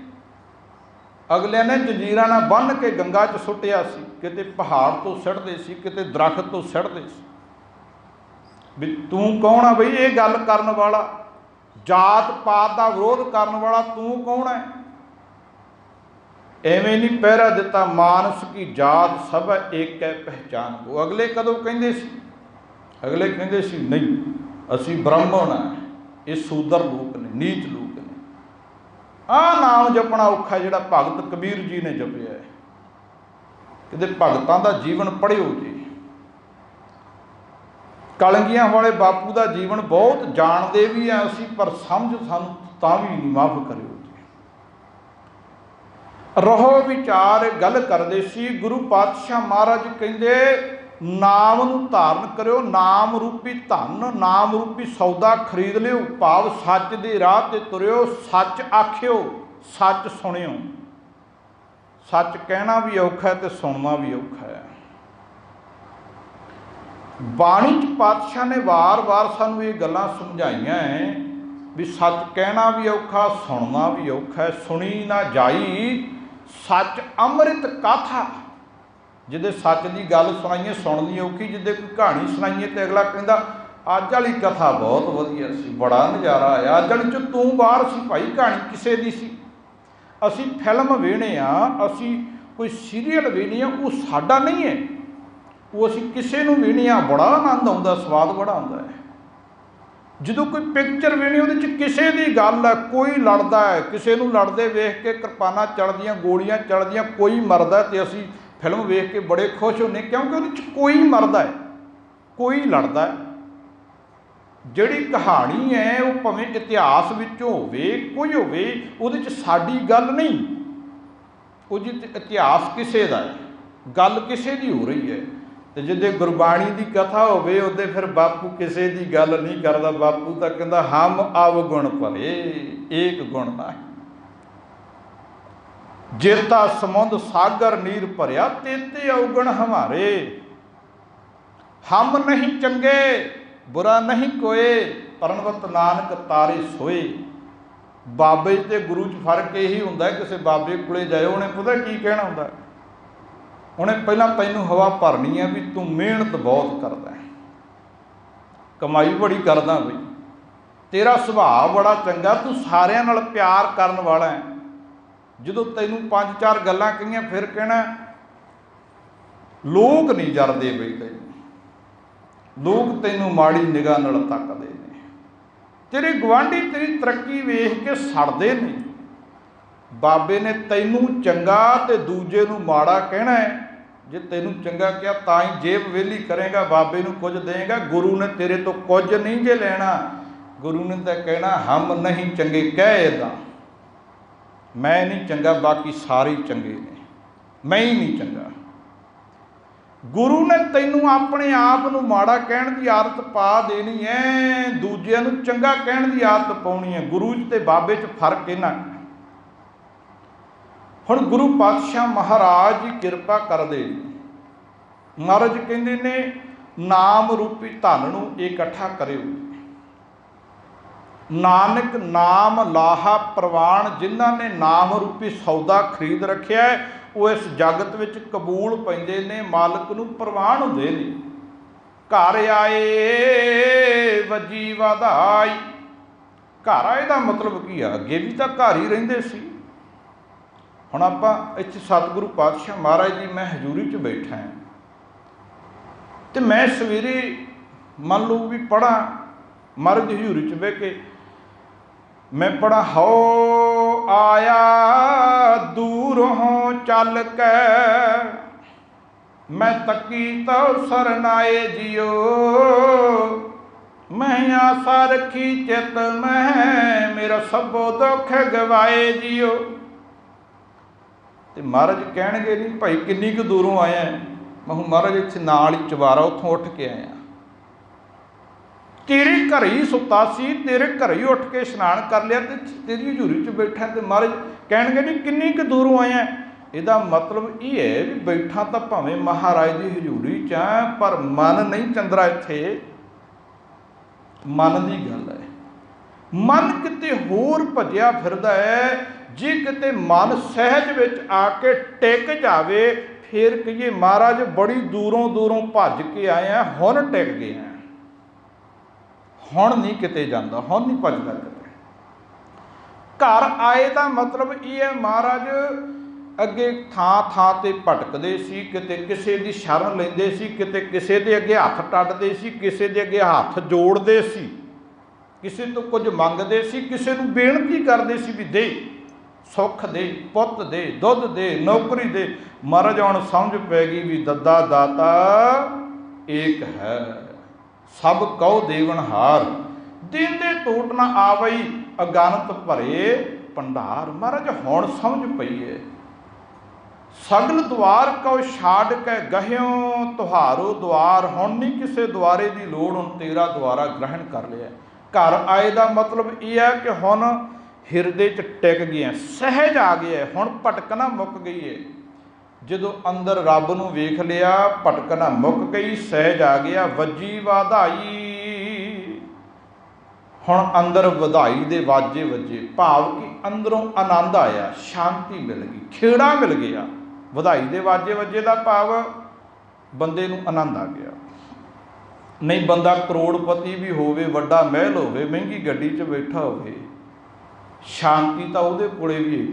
अगले ने जंजीरां नाल बन के गंगा च सुट्टिया सी, किते पहाड़ तो सड़दे सी, किते दरख्त तो सड़दे सी। भी तूं कौन आ बई ये गल करन वाला, जात पात का विरोध करन वाला तूं कौन है? एवें नहीं पहरा दिता मानस की जात सब एक है पहचान को। अगले कदों कहिंदे सी? अगले कहिंदे सी नहीं असी ब्राह्मण आ, ये सूदर लोग ने, नीच लोग ने। आ नाम जपना औखा जिहड़ा भगत कबीर जी ने जपिया है। किते भगतां दा जीवन पढ़िओ जी। कलंगियां वाले बापू का जीवन बहुत जानते भी हैं असी, पर समझ सानूं तां भी नहीं, माफ़ करिओ जी। रहो विचार गल करदे सी। गुरु पातशाह महाराज कहिंदे नाम नूं धारण करिओ, नाम रूपी धन, नाम रूपी सौदा खरीद लिओ। भाव सच दे राह ते तुरिओ, सच आखिओ, सच सुनिओ। सच कहना भी औखा है ते सुनना भी औखा है। बाणी च पातशाह ने वार वार सानूं ये गल्लां समझाइयां है भी सच कहना भी औखा, सुनना भी औखा है। सुनी ना जाई सच अमृत काथा। जिदे सच की गल सुनाइए सुननी औखी, जिदे कोई कहानी सुनाइए तो अगला कहता अज वाली कथा बहुत वधिया सी, बड़ा नज़ारा आया। अज वाली च तू बाहर सी भाई, कहानी किसे दी सी। असी फिल्म वेने आ, असी कोई सीरीयल वेने आ, वो साडा नहीं है, वो असी किसे नूं वेने आ, बड़ा आनंद आउंदा, स्वाद बड़ा आउंदा है। जो कोई पिक्चर वेनी उहदे च किसे दी गल है, कोई लड़दा है, किसे नूं लड़दे वेख के किरपानां चलदियां, गोलियां चलदियां, कोई मरदा ते असी फिल्म वेख के बड़े खुश होने, क्योंकि उहदे च कोई मरदा है, कोई लड़दा है। जिहड़ी कहानी है वो भावें इतिहास विचों होवे, कोई होवे, उहदे च साडी गल नहीं, उहदे च इतिहास किसे दा है, गल किसे दी हो रही है। तो जिद्दे गुरबाणी की कथा होवे उदे फिर बापू किसे की गल नहीं करता। बापू तो कहता हम अवगुण भले एक गुण ना, जेता समुंद सागर नीर भरिया तेते अवगुण हमारे। हम नहीं चंगे बुरा नहीं कोए, परनवत नानक तारे सोए। बाबे ते गुरु च फर्क यही हुंदा, किसी बाबे कोले जाओ उन्हें पता की कहना हुंदा, उन्हें पहला तैनूं हवा भरनी है भी तू मेहनत बहुत करदा है, कमाई बड़ी करदा बई, तेरा सुभाव बड़ा चंगा, तू सारियां नाल प्यार करन वाला है। जदों तैनूं 5-4 गल्लां कहियां फिर कहना लोग नहीं जरदे बई, तैनूं लोग तैनूं माड़ी निगाह नाल तकदे ने, तेरे गुआंढी तेरी तरक्की वेख के सड़दे ने। बाबे ने तैनूं चंगा ते दूजे नूं माड़ा कहना है। जे तैनूं चंगा किया तां ही जेब वेली करेगा, बाबे नूं कुछ देगा। गुरु ने तेरे तो कुछ नहीं जे लेना, गुरु ने तो कहना हम नहीं चंगे, कह इदां मैं नहीं चंगा बाकी सारे चंगे ने, मैं ही नहीं चंगा। गुरु ने तैनूं अपने आप नूं माड़ा कहण की आदत पा देनी है, दूजिਆਂ नूं चंगा कहण की आदत पाउणी है। गुरु ते बाबे च फर्क इन्ना। हुण गुरु पातशाह महाराज जी किरपा करदे, महाराज कहंदे ने नाम रूपी धन नूं इकट्ठा करिओ। नानक नाम लाहा प्रवान, जिन्हां ने नाम रूपी सौदा खरीद रखिया है वो इस जगत विच कबूल पैंदे ने, मालक नूं प्रवान हुंदे ने। घर आए वजी वधाई, घर आए दा मतलब की आ, अगे भी तां घर ही रहिंदे सी। हुण आपां इत्थे सतगुरु पातशाह महाराज जी मैं हजूरी च बैठा है तो मैं सवेरे मान लो भी पढ़ा महाराज हजूरी च बह के मैं पढ़ा हो आया दूरों चल के मैं तकी तो सरनाए जियो मैं आसा रखी चित मैं मेरा सबो दुख गवाए जियो। तो महाराज कहणगे नहीं भाई किन्नी कुछ दूरों आया। मैं हूँ महाराज इत्थे नाल ही चवारा उत्थों उठ के आया। तेरे घर ही सुता सी, तेरे घर ही उठ के इशनान कर लिया तो तेरी हजूरी च बैठा। तो महाराज कहणगे नहीं किन्नी कुछ दूरों आया। ਇਹਦਾ मतलब ये है भी बैठा तो भावें महाराज की हजूरी च पर मन नहीं चंद्रा इत्थे। मन की गल है। मन किते होर भजिया फिरदा है। जे किते मन सहज विच आके टिक जावे फिर कहिए महाराज बड़ी दूरों दूरों भज के आए हैं, हुण टिक गए हैं, हुण नहीं किते जांदा, हुण नहीं भजदा किते। घर आए का मतलब ये है महाराज अगे थां थां ते भटकदे सी, किते किसे दी शरण लैंदे सी, किते किसे दे अगे हथ टड्डदे सी, किसे दे अगे हथ जोड़दे सी, किसे तो कुछ मंगदे सी, किसे नूं बेनती करदे सी भी दे सुख दे, पुत दे, दुध दे, नौकरी दे। महाराज हुण समझ पै गई भी दद्दा दाता एक है, सब कहो देवनहार, देंदे टूट ना आवई अगनत भरे भंडार। महाराज हुण समझ पई है। सगल द्वार कहो छाड़ के गहियों तुहारो द्वार, हुण नहीं किसी द्वारे की लोड़, हुण तेरा द्वारा ग्रहण कर लिया। घर आए का मतलब यह है कि हुण हिरदे च टिक गए, सहज आ गया, हुण भटकना मुक गई है। जदों अंदर रब नूं वेख लिया भटकना मुक गई, सहज आ गया। वजी वाधाई, हुण अंदर वधाई दे वाजे वजे, भाव कि अंदरों आनंद आया, शांति मिल गई, खेड़ा मिल गया। वधाई दे वाजे वजे का भाव बंदे नूं आनंद आ गया। नहीं बंदा करोड़पति भी होवे, वड्डा महल होवे, महंगी गड्डी च बैठा होवे, शांति तो उहदे कोले भी है।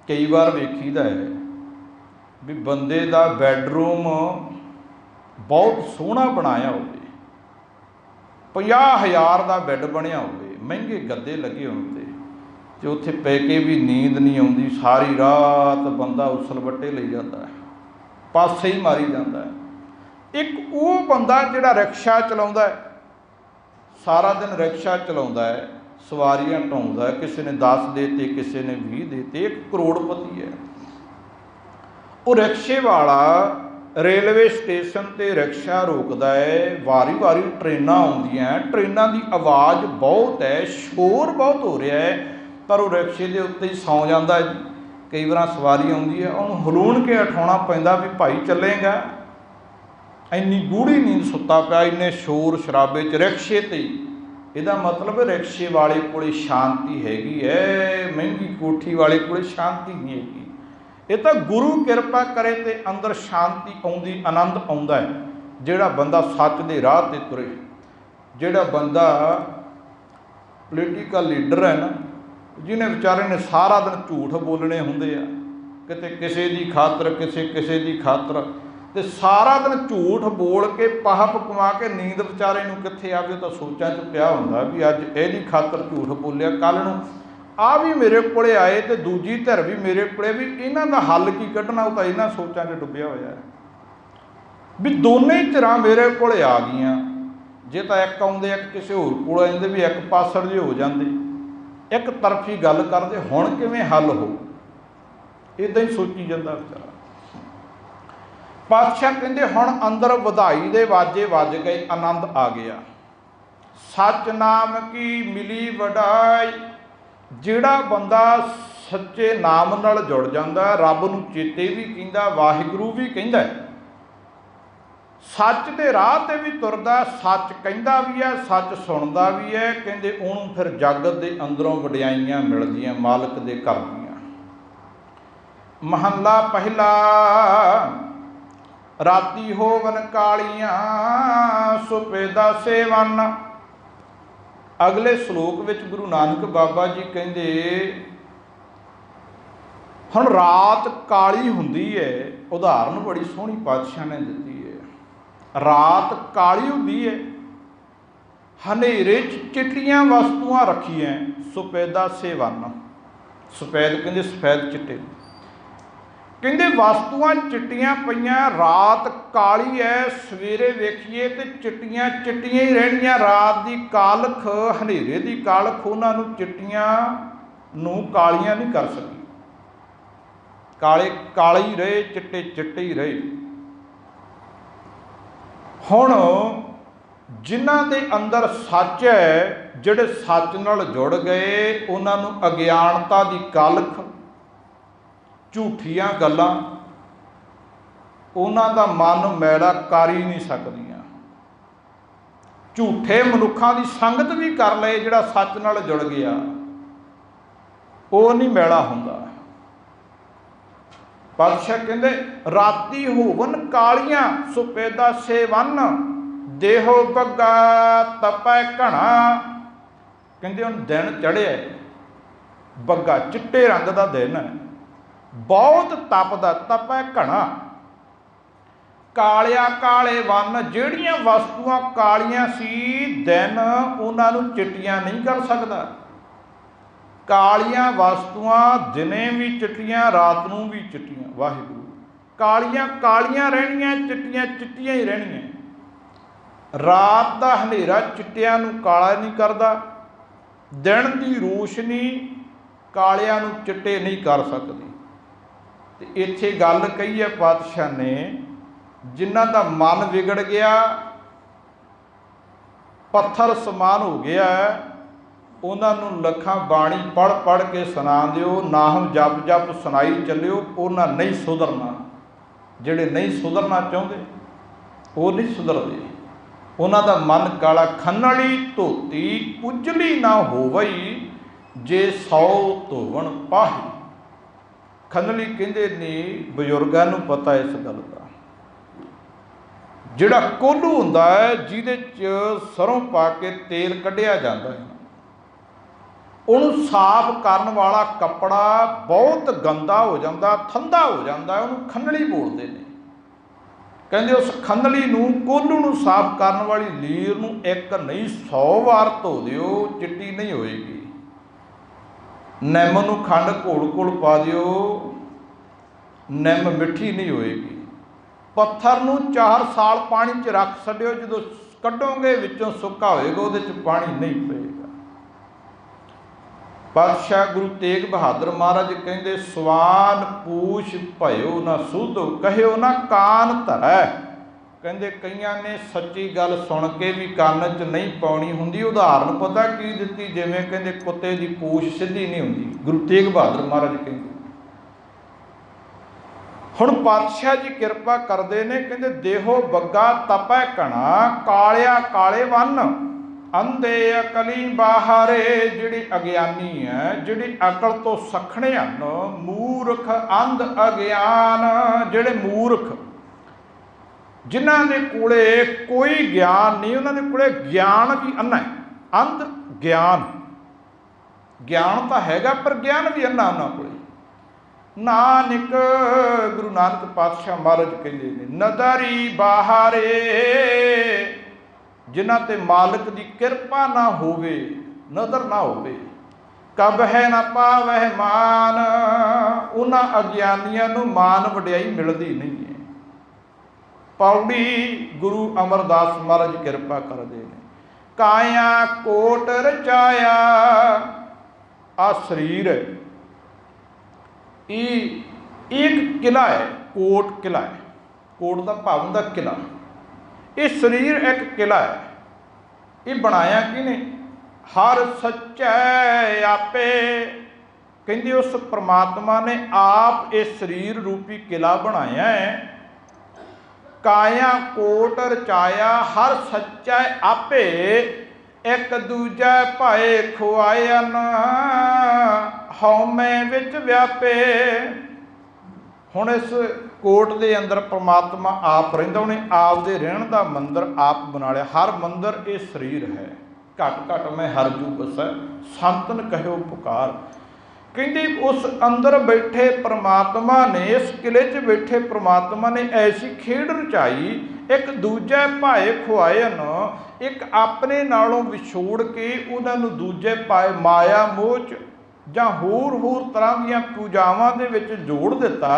कई बार वेखीदा है भी बंदे का बैडरूम बहुत सोहना बनाया होवे, 50,000 का बैड बनया होवे, महंगे गद्दे लगे होते, तो उत्थे पै के भी नींद नहीं आती। सारी रात बंदा उसल वट्टे ले जाता है, पासे ही मारी जाता है। एक वो बंदा जिहड़ा रिक्शा चलाउंदा है, सारा दिन रिक्शा चलाउंदा है, सवारियां ढोंदा है, किसी ने 10 देते, किसी ने 20 देते, एक करोड़पति है। वो रिक्शे वाला रेलवे स्टेशन ते रिक्शा रोकदा है, वारी वारी ट्रेनां आउंदियां, ट्रेनां की आवाज़ बहुत है, शोर बहुत हो रहा है, पर वो रिक्शे के उत्ते ही सौ जाता है। कई बार सवारी आउंदी है, उन्होंने हलूण के उठाउणा पैंदा भी भाई चलेगा, इन्नी गूढ़ी नींद सुत्ता पिया, इन्ने शोर शराबे च रिक्शे ते। इहदा मतलब रिक्शे वाले कोले शांति हैगी है, महंगी कोठी वाले कोले शांति नहीं हैगी। ये तो गुरु किरपा करे तो अंदर शांति आउंदी, आनंद आउंदा है। जिहड़ा बंदा सच दे राह ते तुरे, जिहड़ा बंदा पोलीटिकल लीडर है ना, जिन्हें बेचारे ने सारा दिन झूठ बोलने होंदे आ, किते किसी की खातर किसी की खातर, तो सारा दिन झूठ बोल के पाह पकवा के नींद बेचारे नूं कित्थे आवे, तो सोचां च पिया हुंदा भी अज इहदी खातर झूठ बोलिया, कल नूं आ भी मेरे कोले आए तो दूजी धिर भी मेरे कोले, भी इन्हां दा हल की कढ़ना, तो इन्हां सोचां च डुब्बिया होया है। भी दोने धिरां मेरे कोले आ गईयां, जे तो एक आउंदे एक किसी होर कोल आंदे, भी एक पासड़ जे हो जांदे, एक तरफी गल करदे, हुण किवें हल हो, इदां ही सोची जांदा बेचारा। पातशाह कहंदे हुण अंदर वधाई दे वाजे वज गए, आनंद आ गया। सच नाम की मिली वडाई, जिहड़ा बंदा सच्चे नाम नाल जुड़ जांदा, रब नूं चेते भी कहिंदा, वाहिगुरू भी कहिंदा, सच दे राह ते भी तुरदा, सच कहिंदा भी है, सच सुणदा भी है। कहंदे उहनूं फिर जगत दे अंदरों वडियाइयां मिलदियां, मालक दे घर दीयां। महला पहला, राती होवन कालियां सुपेदा सेवन। अगले श्लोक विच गुरु नानक बाबा जी कहंदे हुण रात काली हुंदी है, उदाहरण बड़ी सोहनी पातशाह ने दित्ती है। रात काली हुंदी है, हनेरे चिट्टियां वस्तुआं रखियां, सुपेदा सेवन, सफेद कहंदे सफेद चिट्टे। ਕਹਿੰਦੇ ਵਸਤੂਆਂ ਚਿੱਟੀਆਂ ਪਈਆਂ, ਰਾਤ ਕਾਲੀ ਹੈ, ਸਵੇਰੇ ਵੇਖੀਏ ਤੇ ਚਿੱਟੀਆਂ ਚਿੱਟੀਆਂ ਹੀ ਰਹਿਣੀਆਂ। ਰਾਤ ਦੀ ਕਾਲਖ, ਹਨੇਰੇ ਦੀ ਕਾਲਖ ਉਹਨਾਂ ਨੂੰ ਚਿੱਟੀਆਂ ਨੂੰ ਕਾਲੀਆਂ ਨਹੀਂ ਕਰ ਸਕੀ। ਕਾਲੇ ਕਾਲੇ ਹੀ ਰਹੇ, ਚਿੱਟੇ ਚਿੱਟੇ ਹੀ ਰਹੇ। ਹੁਣ ਜਿਨ੍ਹਾਂ ਦੇ ਅੰਦਰ ਸੱਚ ਹੈ, ਜਿਹੜੇ ਸੱਚ ਨਾਲ ਜੁੜ ਗਏ, ਉਹਨਾਂ ਨੂੰ ਅਗਿਆਨਤਾ ਦੀ ਕਾਲਖ, ਝੂਠੀਆਂ ਗੱਲਾਂ ਉਹਨਾਂ ਦਾ ਮਨ ਮੈਲਾ ਕਰ ਹੀ ਨਹੀਂ ਸਕਦੀਆਂ। ਝੂਠੇ ਮਨੁੱਖਾਂ ਦੀ ਸੰਗਤ ਵੀ ਕਰ ਲਏ, ਜਿਹੜਾ ਸੱਚ ਨਾਲ ਜੁੜ ਗਿਆ ਉਹ ਨਹੀਂ ਮੈਲਾ ਹੁੰਦਾ। ਪਾਤਸ਼ਾਹ ਕਹਿੰਦੇ ਰਾਤੀ ਹੋਵਨ ਕਾਲੀਆਂ, ਸੁਪੇਦਾ ਸੇਵਨ, ਦੇਹੋ ਬੱਗਾ ਤਪੈ ਘਣਾ। ਕਹਿੰਦੇ ਹੁਣ ਦਿਨ ਚੜ੍ਹਿਆ, ਬੱਗਾ ਚਿੱਟੇ ਰੰਗ ਦਾ ਦਿਨ ਹੈ, ਬਹੁਤ ਤਪਦਾ, ਤਪੈ ਘਣਾ। ਕਾਲਿਆ ਕਾਲੇ ਵੰਨ, ਜਿਹੜੀਆਂ ਵਸਤੂਆਂ ਕਾਲੀਆਂ ਸੀ, ਦਿਨ ਉਹਨਾਂ ਨੂੰ ਚਿੱਟੀਆਂ ਨਹੀਂ ਕਰ ਸਕਦਾ। ਕਾਲੀਆਂ ਵਸਤੂਆਂ ਦਿਨੇ ਵੀ ਚਿੱਟੀਆਂ, ਰਾਤ ਨੂੰ ਵੀ ਚਿੱਟੀਆਂ। ਵਾਹਿਗੁਰੂ, ਕਾਲੀਆਂ ਕਾਲੀਆਂ ਰਹਿਣੀਆਂ, ਚਿੱਟੀਆਂ ਚਿੱਟੀਆਂ ਹੀ ਰਹਿਣੀਆਂ। ਰਾਤ ਦਾ ਹਨੇਰਾ ਚਿੱਟਿਆਂ ਨੂੰ ਕਾਲਾ ਨਹੀਂ ਕਰਦਾ, ਦਿਨ ਦੀ ਰੋਸ਼ਨੀ ਕਾਲਿਆਂ ਨੂੰ ਚਿੱਟੇ ਨਹੀਂ ਕਰ ਸਕਦੀ। ਤੇ ਇੱਥੇ ਗੱਲ ਕਹੀ ਹੈ ਪਾਤਸ਼ਾਹ ਨੇ, ਜਿਨ੍ਹਾਂ ਦਾ ਮਨ ਵਿਗੜ ਗਿਆ, ਪੱਥਰ ਸਮਾਨ ਹੋ ਗਿਆ, ਉਹਨਾਂ ਨੂੰ ਲੱਖਾਂ ਬਾਣੀ ਪੜ੍ਹ ਪੜ੍ਹ ਕੇ ਸੁਣਾ ਦਿਓ, ਨਾਮ ਜਪ ਜਪ ਸੁਣਾਈ ਚੱਲਿਓ, ਉਹਨਾਂ ਨਹੀਂ ਸੁਧਰਨਾ। ਜਿਹੜੇ ਨਹੀਂ ਸੁਧਰਨਾ ਚਾਹੁੰਦੇ ਉਹ ਨਹੀਂ ਸੁਧਰਦੇ। ਉਹਨਾਂ ਦਾ ਮਨ ਕਾਲਾ, ਖੰਨੜੀ ਧੋਤੀ ਉਜਲੀ ਨਾ ਹੋਵਈ, ਜੇ 100 ਧੋਵਣ ਪਾਹੀ। ਖੰਨਲੀ ਕਹਿੰਦੇ ਨੇ, ਬਜ਼ੁਰਗਾਂ ਨੂੰ ਪਤਾ ਇਸ ਗੱਲ ਦਾ। ਜਿਹੜਾ ਕੋਲੂ ਹੁੰਦਾ ਹੈ, ਜਿਹਦੇ 'ਚ ਸਰੋਂ ਪਾ ਕੇ ਤੇਲ ਕੱਢਿਆ ਜਾਂਦਾ ਹੈ, ਉਹਨੂੰ ਸਾਫ਼ ਕਰਨ ਵਾਲਾ ਕੱਪੜਾ ਬਹੁਤ ਗੰਦਾ ਹੋ ਜਾਂਦਾ, ਥੰਦਾ ਹੋ ਜਾਂਦਾ, ਉਹਨੂੰ ਖੰਨਲੀ ਬੋਲਦੇ ਨੇ। ਕਹਿੰਦੇ ਉਸ ਖੰਨਲੀ ਨੂੰ, ਕੋਲੂ ਨੂੰ ਸਾਫ਼ ਕਰਨ ਵਾਲੀ ਲੀਰ ਨੂੰ ਇੱਕ ਨਹੀਂ 100 ਵਾਰ ਧੋ ਦਿਓ, ਚਿੱਟੀ ਨਹੀਂ ਹੋਏਗੀ। ਨਿੰਮ ਨੂੰ ਖੰਡ ਘੋਲ ਘੋਲ ਪਾ ਦਿਓ, ਨਿੰਮ ਮਿੱਠੀ ਨਹੀਂ ਹੋਏਗੀ। ਪੱਥਰ ਨੂੰ 4 ਸਾਲ ਪਾਣੀ 'ਚ ਰੱਖ ਛੱਡਿਓ, ਜਦੋਂ ਕੱਢੋਗੇ ਵਿੱਚੋਂ ਸੁੱਕਾ ਹੋਏਗਾ, ਉਹਦੇ 'ਚ ਪਾਣੀ ਨਹੀਂ ਪਏਗਾ। ਪਾਤਸ਼ਾਹ ਗੁਰੂ ਤੇਗ ਬਹਾਦਰ ਮਹਾਰਾਜ ਕਹਿੰਦੇ, ਸਵਾਨ ਪੂਛ ਭਇਓ ਨਾ ਸੂਧੋ, ਕਹਿਓ ਨਾ ਕਾਨ ਧਰੈ। ਕਹਿੰਦੇ ਕਈਆਂ ਨੇ ਸੱਚੀ ਗੱਲ ਸੁਣ ਕੇ ਵੀ ਕੰਨ 'ਚ ਨਹੀਂ ਪਾਉਣੀ ਹੁੰਦੀ। ਉਦਾਹਰਨ ਪਤਾ ਕੀ ਦਿੱਤੀ, ਜਿਵੇਂ ਕਹਿੰਦੇ ਕੁੱਤੇ ਦੀ ਪੂਛ ਸਿੱਧੀ ਨਹੀਂ ਹੁੰਦੀ। ਗੁਰੂ ਤੇਗ ਬਹਾਦਰ ਮਹਾਰਾਜ ਕਹਿੰਦੇ। ਹੁਣ ਪਾਤਸ਼ਾਹ ਜੀ ਕਿਰਪਾ ਕਰਦੇ ਨੇ, ਕਹਿੰਦੇ ਦੇਹੋ ਬੱਗਾ ਤਪੈ ਘਣਾ, ਕਾਲਿਆ ਕਾਲੇ ਵੰਨ, ਅੰਧੇ ਅਕਲੀ ਬਾਹਰੇ। ਜਿਹੜੀ ਅਗਿਆਨੀ ਹੈ, ਜਿਹੜੀ ਅਕਲ ਤੋਂ ਸਖਣੇ ਹਨ, ਮੂਰਖ ਅੰਧ ਅਗਿਆਨ। ਜਿਹੜੇ ਮੂਰਖ, ਜਿਨ੍ਹਾਂ ਦੇ ਕੋਲੇ ਕੋਈ ਗਿਆਨ ਨਹੀਂ, ਉਹਨਾਂ ਦੇ ਕੋਲੇ ਗਿਆਨ ਵੀ ਅੰਨਾ ਹੈ। ਅੰਧ ਗਿਆਨ, ਗਿਆਨ ਤਾਂ ਹੈਗਾ ਪਰ ਗਿਆਨ ਵੀ ਅੰਨਾ ਉਹਨਾਂ ਕੋਲੇ। ਨਾਨਕ, ਗੁਰੂ ਨਾਨਕ ਪਾਤਸ਼ਾਹ ਮਹਾਰਾਜ ਕਹਿੰਦੇ ਨੇ, ਨਦਰੀ ਬਾਹਰੇ, ਜਿਨ੍ਹਾਂ ਤੇ ਮਾਲਕ ਦੀ ਕਿਰਪਾ ਨਾ ਹੋਵੇ, ਨਦਰ ਨਾ ਹੋਵੇ, ਕਬਹਿ ਨਾ ਪਾਵਹਿ ਮਾਨ। ਉਹਨਾਂ ਅਗਿਆਨੀਆਂ ਨੂੰ ਮਾਨ ਵਡਿਆਈ ਮਿਲਦੀ ਨਹੀਂ ਹੈ। ਪੌੜੀ ਗੁਰੂ ਅਮਰਦਾਸ ਮਹਾਰਾਜ ਕਿਰਪਾ ਕਰਦੇ ਨੇ। ਕਾਇਆ ਕੋਟ ਰਚਾਇਆ, ਆ ਸਰੀਰ ਹੈ, ਇਹ ਇੱਕ ਕਿਲਾ ਹੈ, ਕੋਟ ਕਿਲਾ ਹੈ। ਕੋਟ ਦਾ ਭਾਵ ਹੁੰਦਾ ਕਿਲਾ। ਇਹ ਸਰੀਰ ਇੱਕ ਕਿਲਾ ਹੈ। ਇਹ ਬਣਾਇਆ ਕਿਹਨੇ? ਹਰ ਸੱਚੈ ਆਪੇ। ਕਹਿੰਦੇ ਉਸ ਪ੍ਰਮਾਤਮਾ ਨੇ ਆਪ ਇਹ ਸਰੀਰ ਰੂਪੀ ਕਿਲਾ ਬਣਾਇਆ ਹੈ। ਕਾਇਆ ਕੋਟ ਰਚਾਇਆ, ਹਰ ਸੱਚੈ ਆਪੇ, ਇੱਕ ਦੂਜੈ ਭਾਏ ਖੁਆਇਆ ਨਾ, ਹਉਮੈ ਵਿੱਚ ਵਿਆਪੇ। ਹੁਣ ਇਸ ਕੋਟ ਦੇ ਅੰਦਰ ਪ੍ਰਮਾਤਮਾ ਆਪ ਰਹਿੰਦਾ। ਉਹਨੇ ਆਪ ਦੇ ਰਹਿਣ ਦਾ ਮੰਦਰ ਆਪ ਬਣਾ ਲਿਆ। ਹਰ ਮੰਦਰ ਇਹ ਸਰੀਰ ਹੈ। ਘਟ ਘਟ ਮੈਂ ਹਰ ਜੂ ਬਸੈ, ਸੰਤਨ ਕਹਿਓ ਪੁਕਾਰ। ਕਹਿੰਦੇ ਉਸ ਅੰਦਰ ਬੈਠੇ ਪ੍ਰਮਾਤਮਾ ਨੇ, ਇਸ ਕਿਲੇ 'ਚ ਬੈਠੇ ਪ੍ਰਮਾਤਮਾ ਨੇ ਐਸੀ ਖੇਡ ਰਚਾਈ, ਇੱਕ ਦੂਜੇ ਭਾਏ ਖੁਆਇਨ, ਇੱਕ ਆਪਣੇ ਨਾਲੋਂ ਵਿਛੋੜ ਕੇ ਉਹਨਾਂ ਨੂੰ ਦੂਜੇ ਪਾਏ ਮਾਇਆ ਮੋਹ 'ਚ ਜਾਂ ਹੋਰ ਤਰ੍ਹਾਂ ਦੀਆਂ ਪੂਜਾਵਾਂ ਦੇ ਵਿੱਚ ਜੋੜ ਦਿੱਤਾ।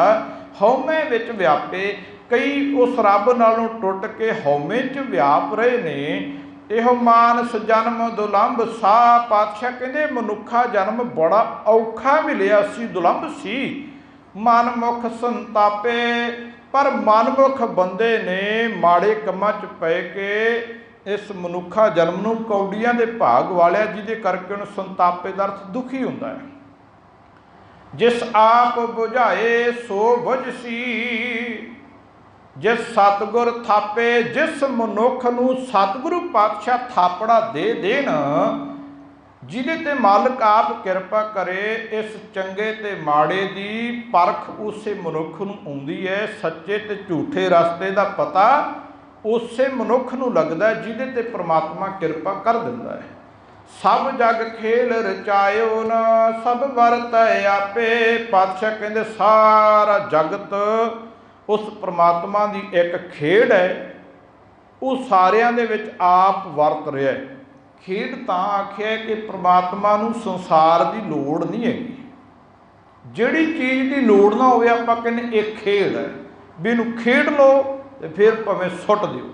ਹਉਮੈ ਵਿੱਚ ਵਿਆਪੇ। ਕਈ ਉਸ ਰੱਬ ਨਾਲੋਂ ਟੁੱਟ ਕੇ ਹਉਮੈ 'ਚ ਵਿਆਪ ਰਹੇ ਨੇ। ਇਹੋ ਮਾਨਸ ਜਨਮ ਦੁਲੰਭ ਸਾ। ਪਾਤਸ਼ਾਹ ਕਹਿੰਦੇ ਮਨੁੱਖਾ ਜਨਮ ਬੜਾ ਔਖਾ ਮਿਲਿਆ ਸੀ, ਦੁਲੰਭ ਸੀ। ਮਨਮੁਖ ਸੰਤਾਪੇ, ਪਰ ਮਨਮੁਖ ਬੰਦੇ ਨੇ ਮਾੜੇ ਕੰਮਾਂ 'ਚ ਪੈ ਕੇ ਇਸ ਮਨੁੱਖਾ ਜਨਮ ਨੂੰ ਕੌਡੀਆਂ ਦੇ ਭਾਗ ਵਾਲਿਆ, ਜਿਹਦੇ ਕਰਕੇ ਉਹਨੂੰ ਸੰਤਾਪੇ ਦਾ ਅਰਥ ਦੁਖੀ ਹੁੰਦਾ ਹੈ। ਜਿਸ ਆਪ ਬੁਝਾਏ ਸੋ ਬੁਝਸੀ, ਜਿਸ ਸਤਿਗੁਰ ਥਾਪੇ। ਜਿਸ ਮਨੁੱਖ ਨੂੰ ਸਤਿਗੁਰੂ ਪਾਤਸ਼ਾਹ ਥਾਪੜਾ ਦੇ ਦੇਣ, ਜਿਹਦੇ ਤੇ ਮਾਲਕ ਆਪ ਕਿਰਪਾ ਕਰੇ, ਇਸ ਚੰਗੇ ਤੇ ਮਾੜੇ ਦੀ ਪਰਖ ਉਸੇ ਮਨੁੱਖ ਨੂੰ ਆਉਂਦੀ ਹੈ। ਸੱਚੇ ਤੇ ਝੂਠੇ ਰਸਤੇ ਦਾ ਪਤਾ ਉਸੇ ਮਨੁੱਖ ਨੂੰ ਲੱਗਦਾ ਜਿਹਦੇ ਤੇ ਪ੍ਰਮਾਤਮਾ ਕਿਰਪਾ ਕਰ ਦਿੰਦਾ ਹੈ। ਸਭ ਜਗ ਖੇਲ ਰਚਾਇਓ ਨਾ, ਸਭ ਵਰਤੈ ਆਪੇ। ਪਾਤਸ਼ਾਹ ਕਹਿੰਦੇ ਸਾਰਾ ਜਗਤ ਉਸ ਪ੍ਰਮਾਤਮਾ ਦੀ ਇੱਕ ਖੇਡ ਹੈ, ਉਹ ਸਾਰਿਆਂ ਦੇ ਵਿੱਚ ਆਪ ਵਰਤ ਰਿਹਾ ਹੈ। ਖੇਡ ਤਾਂ ਆਖਿਆ ਕਿ ਪ੍ਰਮਾਤਮਾ ਨੂੰ ਸੰਸਾਰ ਦੀ ਲੋੜ ਨਹੀਂ ਹੈਗੀ। ਜਿਹੜੀ ਚੀਜ਼ ਦੀ ਲੋੜ ਨਾ ਹੋਵੇ ਆਪਾਂ ਕਹਿੰਦੇ ਇਹ ਖੇਡ ਹੈ, ਵੀ ਇਹਨੂੰ ਖੇਡ ਲਓ ਤੇ ਫਿਰ ਭਾਵੇਂ ਸੁੱਟ ਦਿਓ।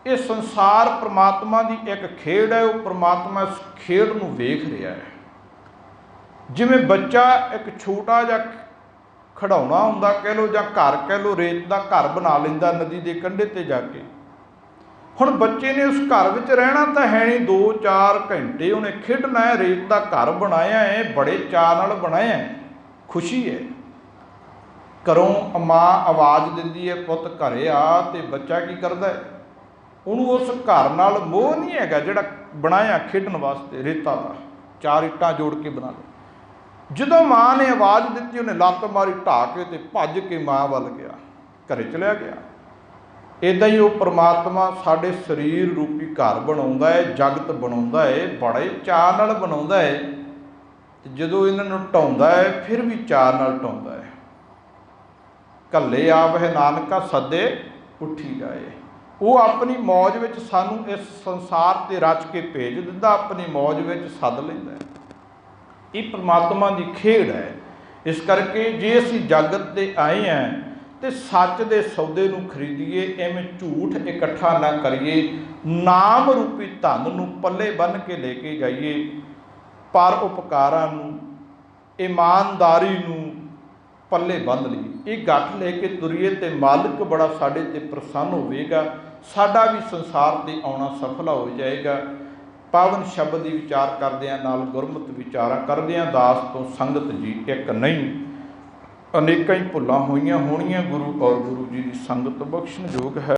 ਇਹ ਸੰਸਾਰ ਪ੍ਰਮਾਤਮਾ ਦੀ ਇੱਕ ਖੇਡ ਹੈ, ਉਹ ਪ੍ਰਮਾਤਮਾ ਇਸ ਖੇਡ ਨੂੰ ਵੇਖ ਰਿਹਾ ਹੈ। ਜਿਵੇਂ ਬੱਚਾ ਇੱਕ ਛੋਟਾ ਜਿਹਾ ਖਿਡੌਣਾ ਹੁੰਦਾ ਕਹਿ ਲਓ, ਜਾਂ ਘਰ ਕਹਿ ਲਓ, ਰੇਤ ਦਾ ਘਰ ਬਣਾ ਲੈਂਦਾ ਨਦੀ ਦੇ ਕੰਢੇ ਤੇ ਜਾ ਕੇ। ਹੁਣ ਬੱਚੇ ਨੇ ਉਸ ਘਰ ਵਿੱਚ ਰਹਿਣਾ ਤਾਂ ਹੈ ਨਹੀਂ, 2-4 ਘੰਟੇ ਉਹਨੇ ਖੇਡਣਾ ਹੈ। ਰੇਤ ਦਾ ਘਰ ਬਣਾਇਆ ਹੈ, ਬੜੇ ਚਾਅ ਨਾਲ ਬਣਾਇਆ ਹੈ, ਖੁਸ਼ੀ ਹੈ। ਘਰੋਂ ਮਾਂ ਆਵਾਜ਼ ਦਿੰਦੀ ਹੈ ਪੁੱਤ ਘਰੇ ਆ, ਤੇ ਬੱਚਾ ਕੀ ਕਰਦਾ ਹੈ? ਉਹਨੂੰ ਉਸ ਘਰ ਨਾਲ ਮੋਹ ਨਹੀਂ ਹੈਗਾ ਜਿਹੜਾ ਬਣਾਇਆ ਖੇਡਣ ਵਾਸਤੇ, ਰੇਤਾ ਦਾ 4 ਇੱਟਾਂ ਜੋੜ ਕੇ ਬਣਾ ਲਓ। ਜਦੋਂ ਮਾਂ ਨੇ ਆਵਾਜ਼ ਦਿੱਤੀ, ਉਹਨੇ ਲੱਤ ਮਾਰੀ ਢਾਹ ਕੇ ਤੇ ਭੱਜ ਕੇ ਮਾਂ ਵੱਲ ਗਿਆ, ਘਰੇ ਚਲਿਆ ਗਿਆ। ਇੱਦਾਂ ਹੀ ਉਹ ਪ੍ਰਮਾਤਮਾ ਸਾਡੇ ਸਰੀਰ ਰੂਪੀ ਘਰ ਬਣਾਉਂਦਾ ਹੈ, ਜਗਤ ਬਣਾਉਂਦਾ ਹੈ, ਬੜੇ ਚਾਅ ਨਾਲ ਬਣਾਉਂਦਾ ਹੈ। ਤੇ ਜਦੋਂ ਇਹਨਾਂ ਨੂੰ ਢਾਉਂਦਾ ਹੈ ਫਿਰ ਵੀ ਚਾਅ ਨਾਲ ਢਾਉਂਦਾ ਹੈ। ਘੱਲੇ ਆਵਹਿ ਨਾਨਕਾ ਸੱਦੇ ਉੱਠੀ ਜਾਏ। ਉਹ ਆਪਣੀ ਮੌਜ ਵਿੱਚ ਸਾਨੂੰ ਇਸ ਸੰਸਾਰ 'ਤੇ ਰਚ ਕੇ ਭੇਜ ਦਿੰਦਾ, ਆਪਣੀ ਮੌਜ ਵਿੱਚ ਸੱਦ ਲੈਂਦਾ ਹੈ। ਇਹ ਪ੍ਰਮਾਤਮਾ ਦੀ ਖੇਡ ਹੈ। ਇਸ ਕਰਕੇ ਜੇ ਅਸੀਂ ਜਗਤ 'ਤੇ ਆਏ ਹਾਂ ਤੇ ਸੱਚ ਦੇ ਸੌਦੇ ਨੂੰ ਖਰੀਦੀਏ, ਐਵੇਂ ਝੂਠ ਇਕੱਠਾ ਨਾ ਕਰੀਏ, ਨਾਮ ਰੂਪੀ ਧਨ ਨੂੰ ਪੱਲੇ ਬੰਨ੍ਹ ਕੇ ਲੈ ਕੇ ਜਾਈਏ। ਪਰ ਉਪਕਾਰਾਂ ਨੂੰ, ਇਮਾਨਦਾਰੀ ਨੂੰ ਪੱਲੇ ਬੰਨ੍ਹ ਲਈਏ। ਇਹ ਗੱਠ ਲੈ ਕੇ ਤੁਰੀਏ ਤੇ ਮਾਲਕ ਬੜਾ ਸਾਡੇ 'ਤੇ ਪ੍ਰਸੰਨ ਹੋਵੇਗਾ, ਸਾਡਾ ਵੀ ਸੰਸਾਰ 'ਤੇ ਆਉਣਾ ਸਫਲਾ ਹੋ ਜਾਏਗਾ। ਪਾਵਨ ਸ਼ਬਦ ਦੀ ਵਿਚਾਰ ਕਰਦਿਆਂ ਨਾਲ ਗੁਰਮਤਿ ਵਿਚਾਰਾਂ ਕਰਦਿਆਂ ਦਾਸ ਤੋਂ ਸੰਗਤ ਜੀ ਇੱਕ ਨਹੀਂ, ਅਨੇਕਾਂ ਹੀ ਭੁੱਲਾਂ ਹੋਈਆਂ ਹੋਣੀਆਂ। ਗੁਰੂ ਔਰ ਗੁਰੂ ਜੀ ਦੀ ਸੰਗਤ ਬਖਸ਼ਣ ਯੋਗ ਹੈ।